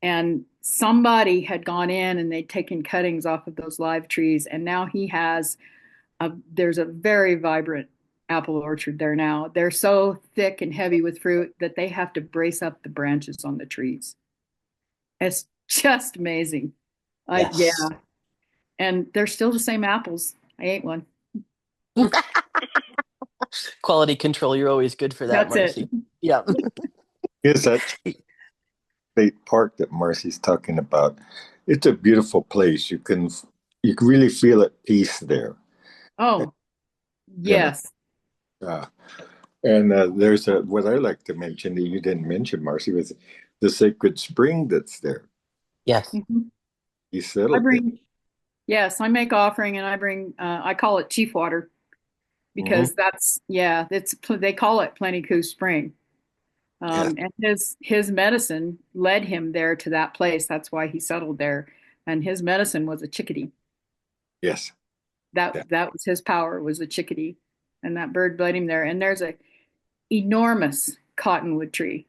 And somebody had gone in and they'd taken cuttings off of those live trees. And now there's a very vibrant apple orchard there now. They're so thick and heavy with fruit that they have to brace up the branches on the trees. It's just amazing. Yes. Yeah. And they're still the same apples. I ate one. Quality control, you're always good for that, That's Marcy. it. Yeah. Here's that state park that Marcy's talking about. It's a beautiful place. You can really feel at peace there. Oh, yes. And there's what I like to mention that you didn't mention, Marcy, was the sacred spring that's there. Yes. Mhm. You settled there. Yes, I make offering, and I bring, I call it chief water, because they call it Plenty Coupe Spring. And his medicine led him there to that place. That's why he settled there. And his medicine was a chickadee. Yes. That was his power, was a chickadee. And that bird led him there. And there's a enormous cottonwood tree.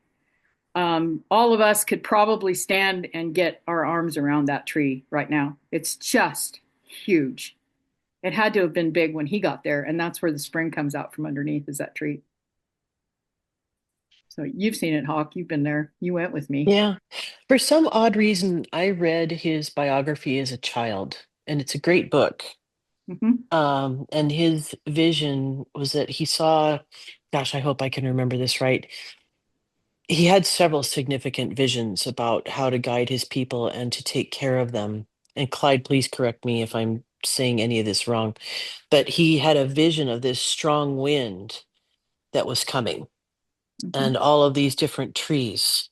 All of us could probably stand and get our arms around that tree right now. It's just huge. It had to have been big when he got there, and that's where the spring comes out from underneath, is that tree. So you've seen it, Hawk. You've been there. You went with me. Yeah. For some odd reason, I read his biography as a child, and it's a great book. And his vision was that he saw, gosh, I hope I can remember this right. He had several significant visions about how to guide his people and to take care of them. And Clyde, please correct me if I'm saying any of this wrong, but he had a vision of this strong wind that was coming, and all of these different trees,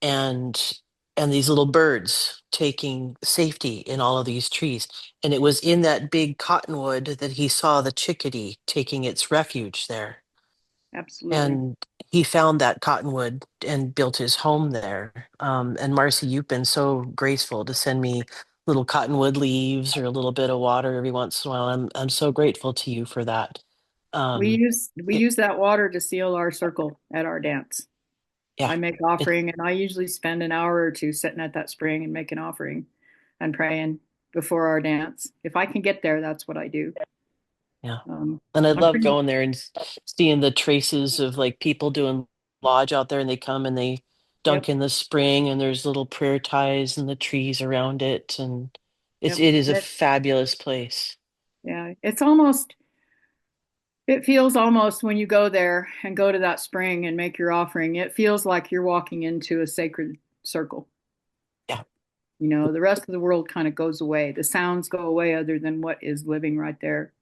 and these little birds taking safety in all of these trees. And it was in that big cottonwood that he saw the chickadee taking its refuge there. Absolutely. And he found that cottonwood and built his home there. And Marcy, you've been so graceful to send me little cottonwood leaves or a little bit of water every once in a while. I'm so grateful to you for that. We use that water to seal our circle at our dance. Yeah. I make offering, and I usually spend an hour or two sitting at that spring and making offering and praying before our dance. If I can get there, that's what I do. Yeah. And I I'm love pretty- going there and seeing the traces of like people doing lodge out there, and they come and they dunk in the spring, and there's little prayer ties and the trees around it. And it is a fabulous place. Yeah, it feels almost when you go there and go to that spring and make your offering, it feels like you're walking into a sacred circle. Yeah. The rest of the world kind of goes away. The sounds go away other than what is living right there.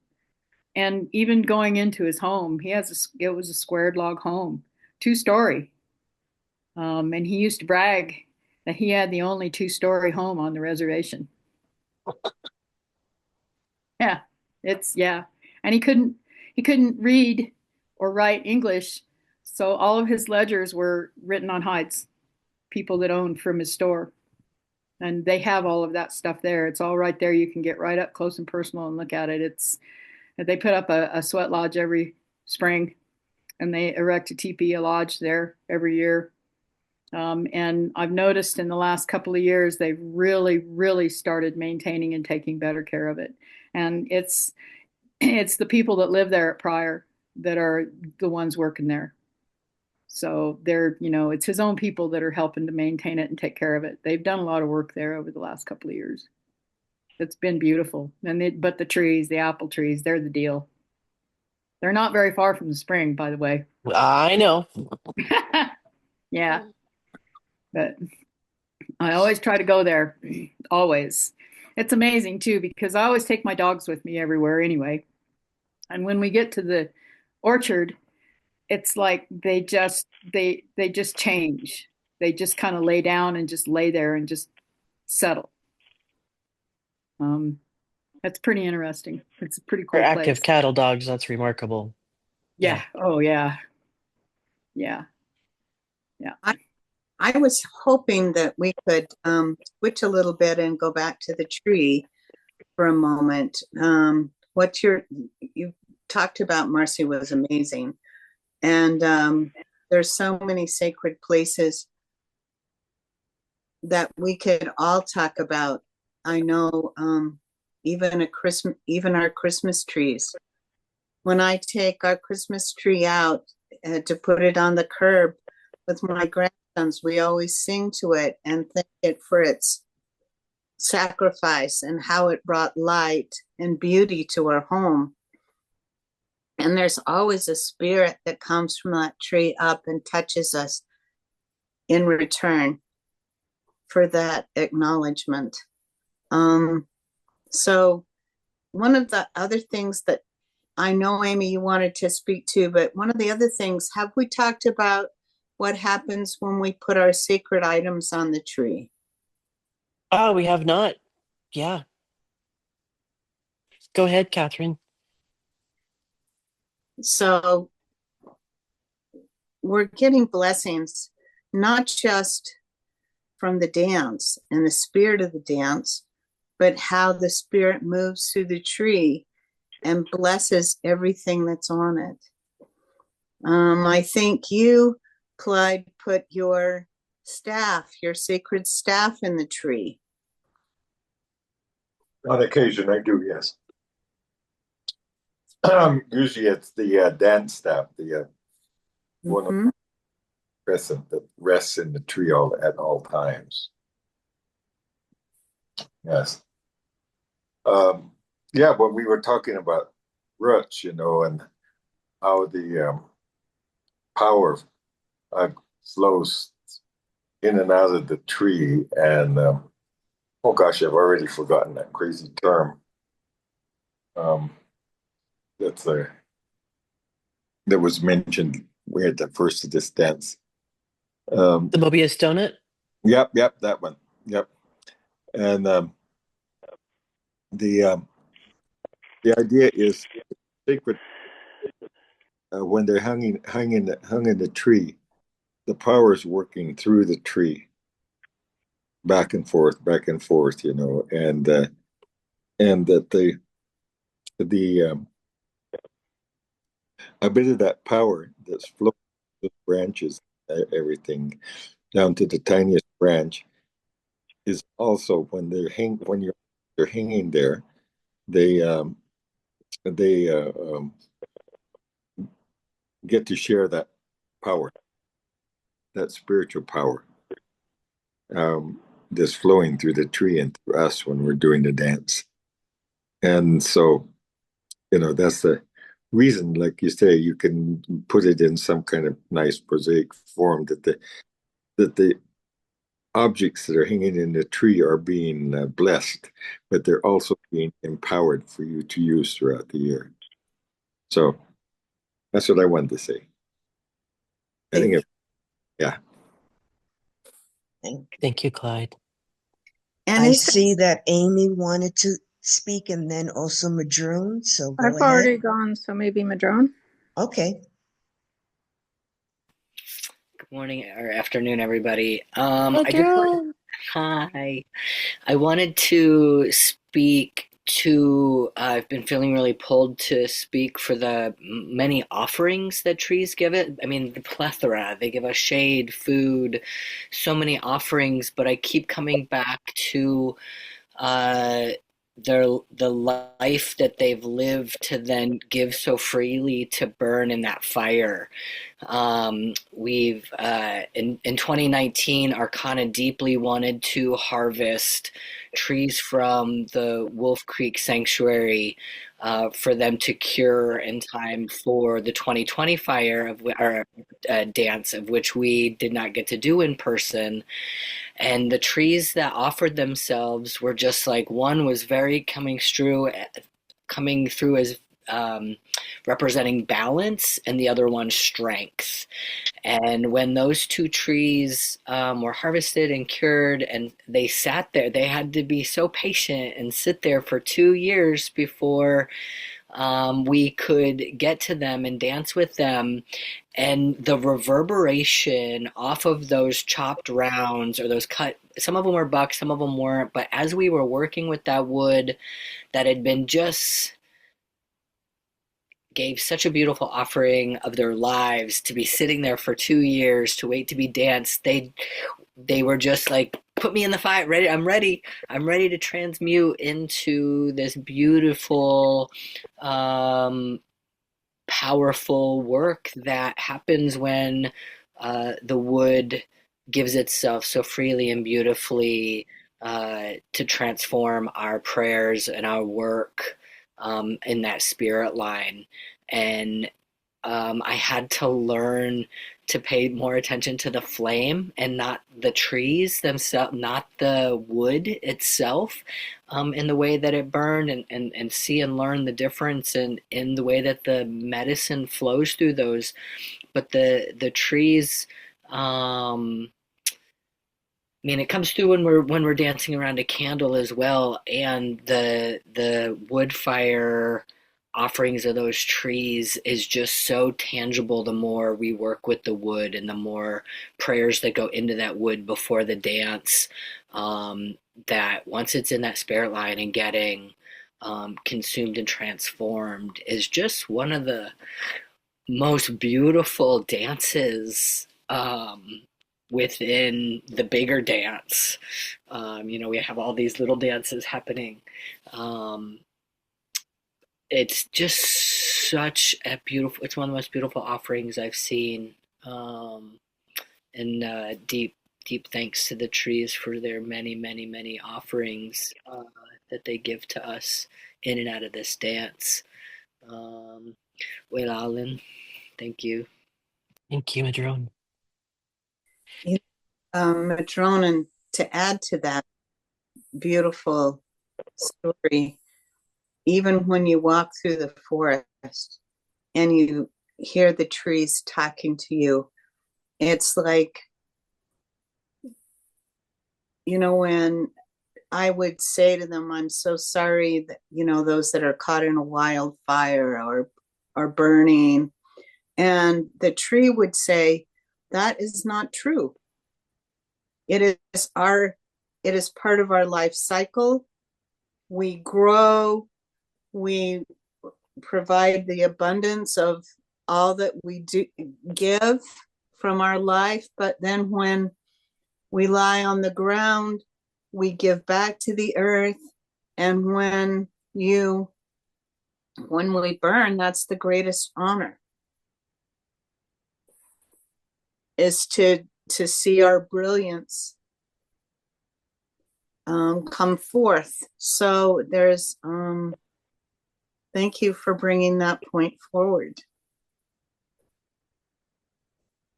And even going into his home, it was a squared log home, 2-story. And he used to brag that he had the only 2-story home on the reservation. Yeah, and he couldn't read or write English, so all of his ledgers were written on hides, people that owned from his store. And they have all of that stuff there. It's all right there. You can get right up close and personal and look at it. They put up a sweat lodge every spring, and they erect a teepee, a lodge there every year. And I've noticed in the last couple of years, they've really, really started maintaining and taking better care of it. And it's the people that live there at Pryor that are the ones working there. So they're, it's his own people that are helping to maintain it and take care of it. They've done a lot of work there over the last couple of years. It's been beautiful. But the trees, the apple trees, they're the deal. They're not very far from the spring, by the way. I know. Yeah. But I always try to go there. Always. It's amazing too, because I always take my dogs with me everywhere anyway. And when we get to the orchard, it's like they just change. They just kind of lay down and just lay there and just settle. That's pretty interesting. It's a pretty cool For place. active cattle dogs, that's remarkable. Yeah. Oh yeah. Yeah. Yeah. I was hoping that we could switch a little bit and go back to the tree for a moment. What you talked about, Marcy, was amazing. And there's so many sacred places that we could all talk about. I know even our Christmas trees. When I take our Christmas tree out to put it on the curb with my grandsons, we always sing to it and thank it for its sacrifice and how it brought light and beauty to our home. And there's always a spirit that comes from that tree up and touches us in return for that acknowledgement. So one of the other things that I know, Amy, you wanted to speak to, but one of the other things, have we talked about what happens when we put our sacred items on the tree? Oh, we have not. Yeah. Go ahead, Catherine. So we're getting blessings, not just from the dance and the spirit of the dance, but how the spirit moves through the tree and blesses everything that's on it. I think you, Clyde, put your sacred staff in the tree. On occasion, I do, yes. Usually it's the dance staff, the one of the crescent that rests in the tree at all times. Yes. Yeah, but we were talking about roots, and how the power flows in and out of the tree. And oh gosh, I've already forgotten that crazy term. That was mentioned. We had the first of this dance. The Mobius donut? Yep, that one. Yep. And the idea is sacred. When they're hung in the tree, the power is working through the tree, back and forth, and that the a bit of that power that's flowing the branches, everything down to the tiniest branch, is also when they're hanging there, they get to share that power, that spiritual power, that's flowing through the tree and through us when we're doing the dance. And so, that's the reason, like you say, you can put it in some kind of nice prosaic form that the objects that are hanging in the tree are being blessed, but they're also being empowered for you to use throughout the year. So that's what I wanted to say. Yeah. Thank you, Clyde. And I see that Amy wanted to speak, and then also Madrone. So go I've ahead. already gone, so maybe Madrone. Okay. Good morning or afternoon, everybody. Hi. I wanted to speak to, I've been feeling really pulled to speak for the many offerings that trees give it. I mean, the plethora. They give us shade, food, so many offerings, but I keep coming back to uh, the life that they've lived to then give so freely to burn in that fire. We've in 2019, Arcana deeply wanted to harvest trees from the Wolf Creek Sanctuary for them to cure in time for the 2020 fire of our dance, of which we did not get to do in person. And the trees that offered themselves were just like, one was very coming through as representing balance, and the other one strength. And when those two trees were harvested and cured, and they sat there, they had to be so patient and sit there for 2 years before we could get to them and dance with them. And the reverberation off of those chopped rounds, or those cut, some of them were bucks, some of them weren't, but as we were working with that wood that had been just gave such a beautiful offering of their lives to be sitting there for 2 years to wait to be danced, they were just like, put me in the fire, ready, I'm ready to transmute into this beautiful powerful work that happens when the wood gives itself so freely and beautifully to transform our prayers and our work in that spirit line. And I had to learn to pay more attention to the flame and not the trees themselves, not the wood itself, in the way that it burned, and see and learn the difference in the way that the medicine flows through those. But the trees, I mean, it comes through when we're dancing around a candle as well, and the wood fire offerings of those trees is just so tangible the more we work with the wood, and the more prayers that go into that wood before the dance, that once it's in that spirit line and getting consumed and transformed, is just one of the most beautiful dances within the bigger dance. We have all these little dances happening. It's just such a beautiful, it's one of the most beautiful offerings I've seen. And deep thanks to the trees for their many, many, many offerings that they give to us in and out of this dance. Well, Alan, thank you. Thank you, Madrone. Madrone, and to add to that beautiful story, even when you walk through the forest and you hear the trees talking to you, it's like, when I would say to them, I'm so sorry that, those that are caught in a wildfire or burning. And the tree would say, that is not true. It is part of our life cycle. We grow, we provide the abundance of all that we do give from our life. But then when we lie on the ground, we give back to the earth. And when we burn, that's the greatest honor, is to see our brilliance come forth. So there's thank you for bringing that point forward.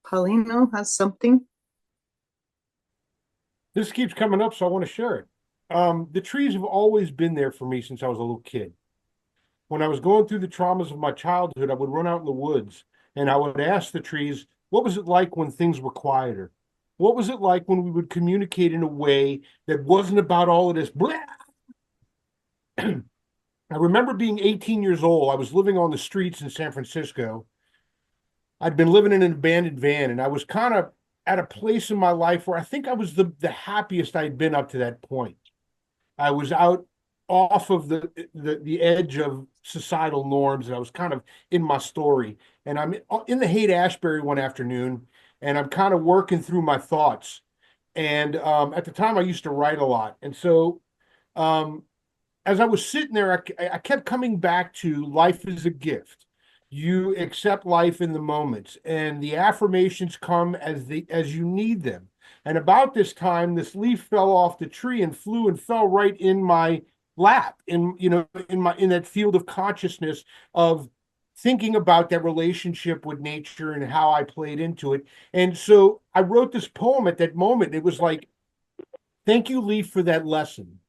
Paulino has something. This keeps coming up, so I want to share it. The trees have always been there for me since I was a little kid. When I was going through the traumas of my childhood, I would run out in the woods and I would ask the trees, what was it like when things were quieter? What was it like when we would communicate in a way that wasn't about all of this blah? I remember being 18 years old. I was living on the streets in San Francisco. I'd been living in an abandoned van, and I was kind of at a place in my life where I think I was the happiest I'd been up to that point. I was out off of the edge of societal norms, and I was kind of in my story. And I'm in the Haight-Ashbury one afternoon, and I'm kind of working through my thoughts. And at the time, I used to write a lot, and so as I was sitting there, I kept coming back to life is a gift. You accept life in the moments, and the affirmations come as you need them. And about this time, this leaf fell off the tree and flew and fell right in my lap, in that field of consciousness of thinking about that relationship with nature and how I played into it. And so I wrote this poem at that moment. It was like, thank you, leaf, for that lesson.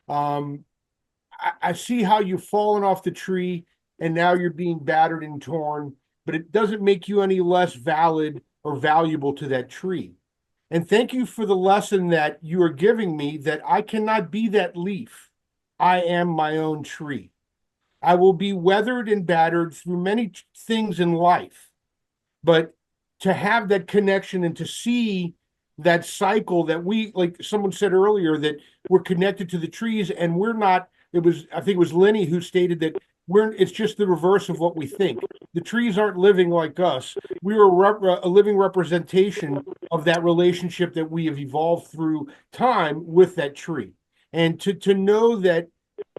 I see how you've fallen off the tree and now you're being battered and torn, but it doesn't make you any less valid or valuable to that tree. And thank you for the lesson that you are giving me, that I cannot be that leaf. I am my own tree. I will be weathered and battered through many things in life, but to have that connection and to see that cycle that we, like someone said earlier, that we're connected to the trees and we're not. I think it was Lenny who stated that it's just the reverse of what we think. The trees aren't living like us. We are a living representation of that relationship that we have evolved through time with that tree. And to know that,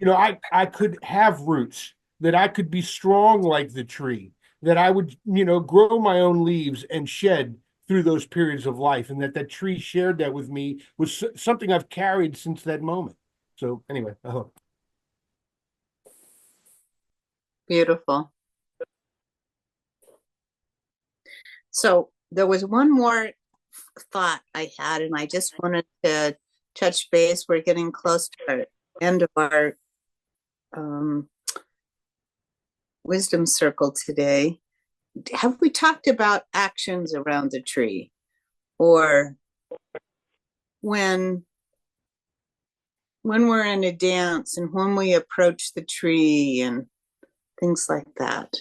I could have roots, that I could be strong like the tree, that I would, grow my own leaves and shed through those periods of life, and that tree shared that with me was something I've carried since that moment. So anyway, I hope. Beautiful. So there was one more thought I had, and I just wanted to touch base. We're getting close to the end of our wisdom circle today. Have we talked about actions around the tree, or when we're in a dance and when we approach the tree and things like that?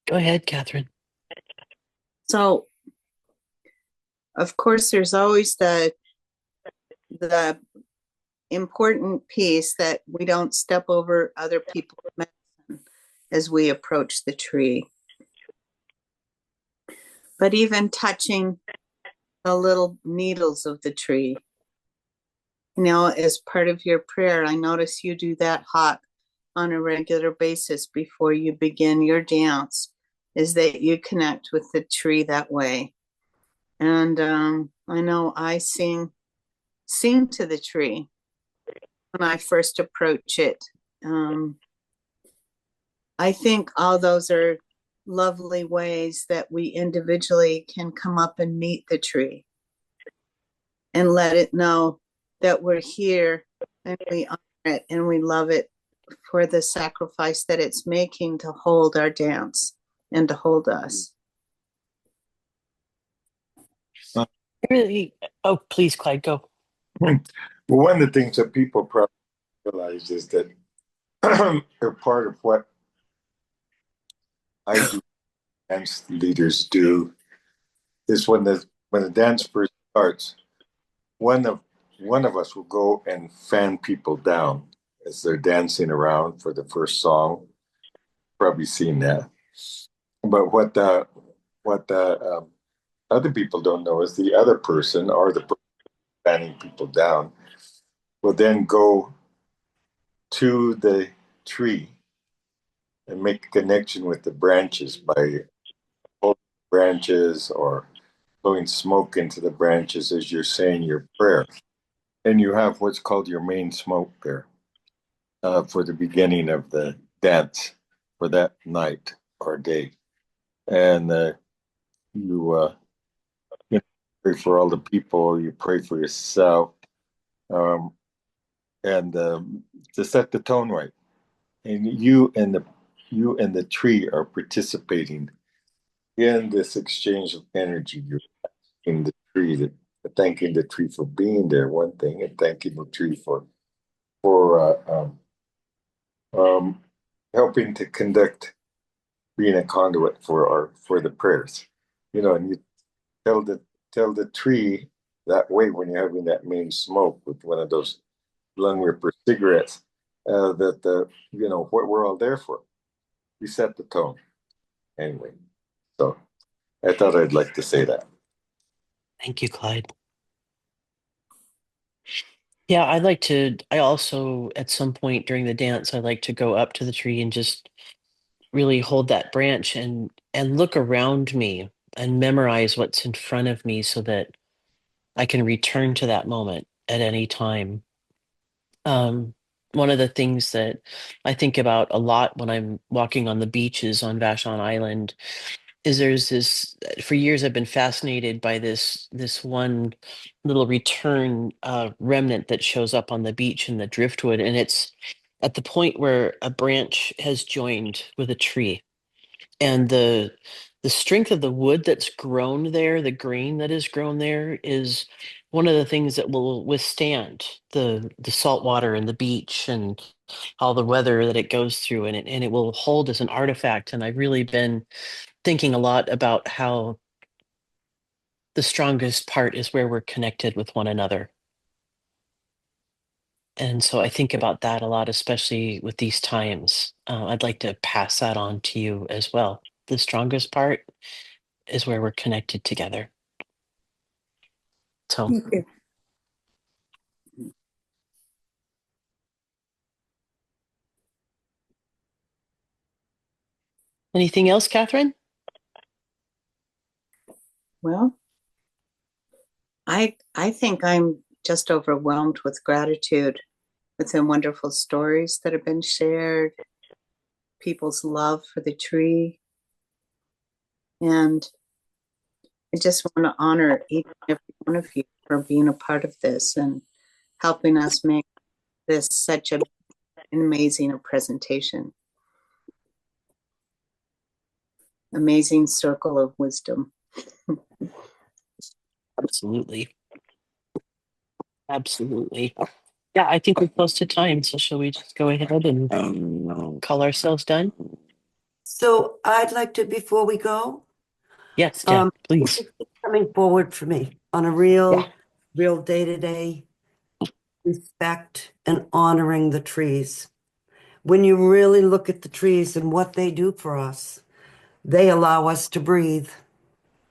Go ahead, Catherine. So, of course, there's always the important piece that we don't step over other people's medicine as we approach the tree. But even touching the little needles of the tree, as part of your prayer, I notice you do that, Hawk, on a regular basis before you begin your dance, is that you connect with the tree that way. And I know I sing to the tree when I first approach it. I think all those are lovely ways that we individually can come up and meet the tree and let it know that we're here and we honor it and we love it for the sacrifice that it's making to hold our dance and to hold us. Really? Oh, please, Clyde, go. Well, one of the things that people probably realize is that they're part of what I do, dance leaders do, is when the dance first starts, one of us will go and fan people down as they're dancing around for the first song. Probably seen that. But what the other people don't know is the other person, or the person fanning people down, will then go to the tree and make a connection with the branches by holding branches or blowing smoke into the branches as you're saying your prayer. And you have what's called your main smoke there for the beginning of the dance for that night or day. And you pray for all the people, you pray for yourself, and to set the tone right. And you and the tree are participating in this exchange of energy. You're thanking the tree for being there, one thing, and thanking the tree for helping to conduct being a conduit for the prayers. And you tell the tree that way when you're having that main smoke with one of those lung ripper cigarettes, that what we're all there for. We set the tone anyway. So I thought I'd like to say that. Thank you, Clyde. Yeah, I also, at some point during the dance, I like to go up to the tree and just really hold that branch and look around me and memorize what's in front of me so that I can return to that moment at any time. One of the things that I think about a lot when I'm walking on the beaches on Vashon Island is there's this, for years I've been fascinated by this one little return remnant that shows up on the beach in the driftwood, and it's at the point where a branch has joined with a tree, and the strength of the wood that's grown there, the grain that is grown there, is one of the things that will withstand the salt water and the beach and all the weather that it goes through, and it will hold as an artifact. And I've really been thinking a lot about how the strongest part is where we're connected with one another. And so I think about that a lot, especially with these times. I'd like to pass that on to you as well. The strongest part is where we're connected together. So Thank you. anything else, Catherine? Well, I think I'm just overwhelmed with gratitude with the wonderful stories that have been shared, people's love for the tree. And I just want to honor each and every one of you for being a part of this and helping us make this such an amazing presentation. Amazing circle of wisdom. Absolutely. Absolutely. Yeah, I think we're close to time. So shall we just go ahead and call ourselves done? So I'd like to, before we go, Yes, Jeff, please. this is coming forward for me on a real day-to-day respect and honoring the trees. When you really look at the trees and what they do for us, they allow us to breathe.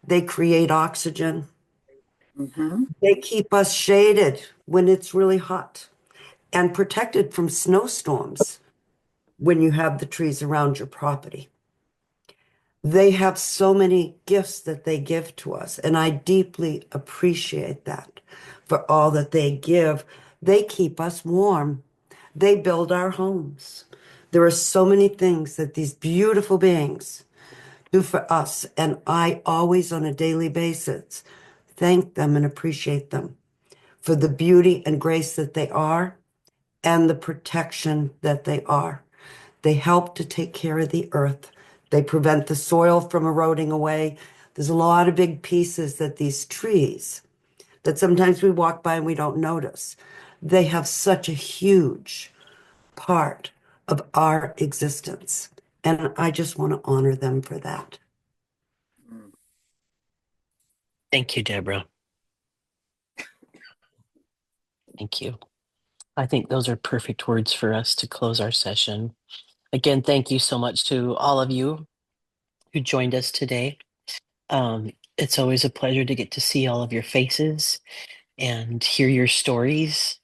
They create oxygen. They keep us shaded when it's really hot and protected from snowstorms when you have the trees around your property. They have so many gifts that they give to us, and I deeply appreciate that for all that they give. They keep us warm. They build our homes. There are so many things that these beautiful beings do for us, and I always, on a daily basis, thank them and appreciate them for the beauty and grace that they are and the protection that they are. They help to take care of the earth. They prevent the soil from eroding away. There's a lot of big pieces that these trees, that sometimes we walk by and we don't notice, they have such a huge part of our existence. And I just want to honor them for that. Thank you, Deborah. Thank you. I think those are perfect words for us to close our session. Again, thank you so much to all of you who joined us today. It's always a pleasure to get to see all of your faces and hear your stories.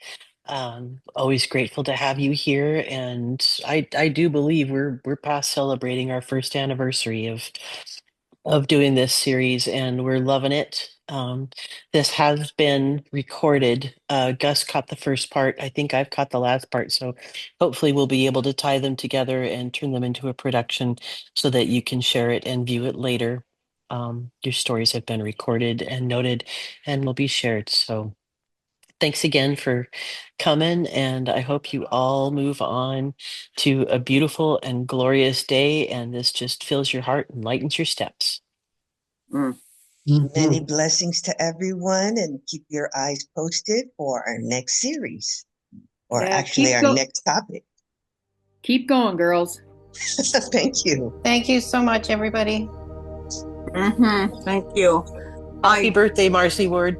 Always grateful to have you here, and I do believe we're past celebrating our first anniversary of doing this series, and we're loving it. This has been recorded. Gus caught the first part. I think I've caught the last part. So hopefully we'll be able to tie them together and turn them into a production so that you can share it and view it later. Your stories have been recorded and noted and will be shared. So thanks again for coming, and I hope you all move on to a beautiful and glorious day, and this just fills your heart and lightens your steps. Many blessings to everyone, and keep your eyes posted for our next series, or Yeah, actually our next topic. Keep going, girls. Thank you. Thank you so much, everybody. Thank you. Happy birthday, Marcy Ward.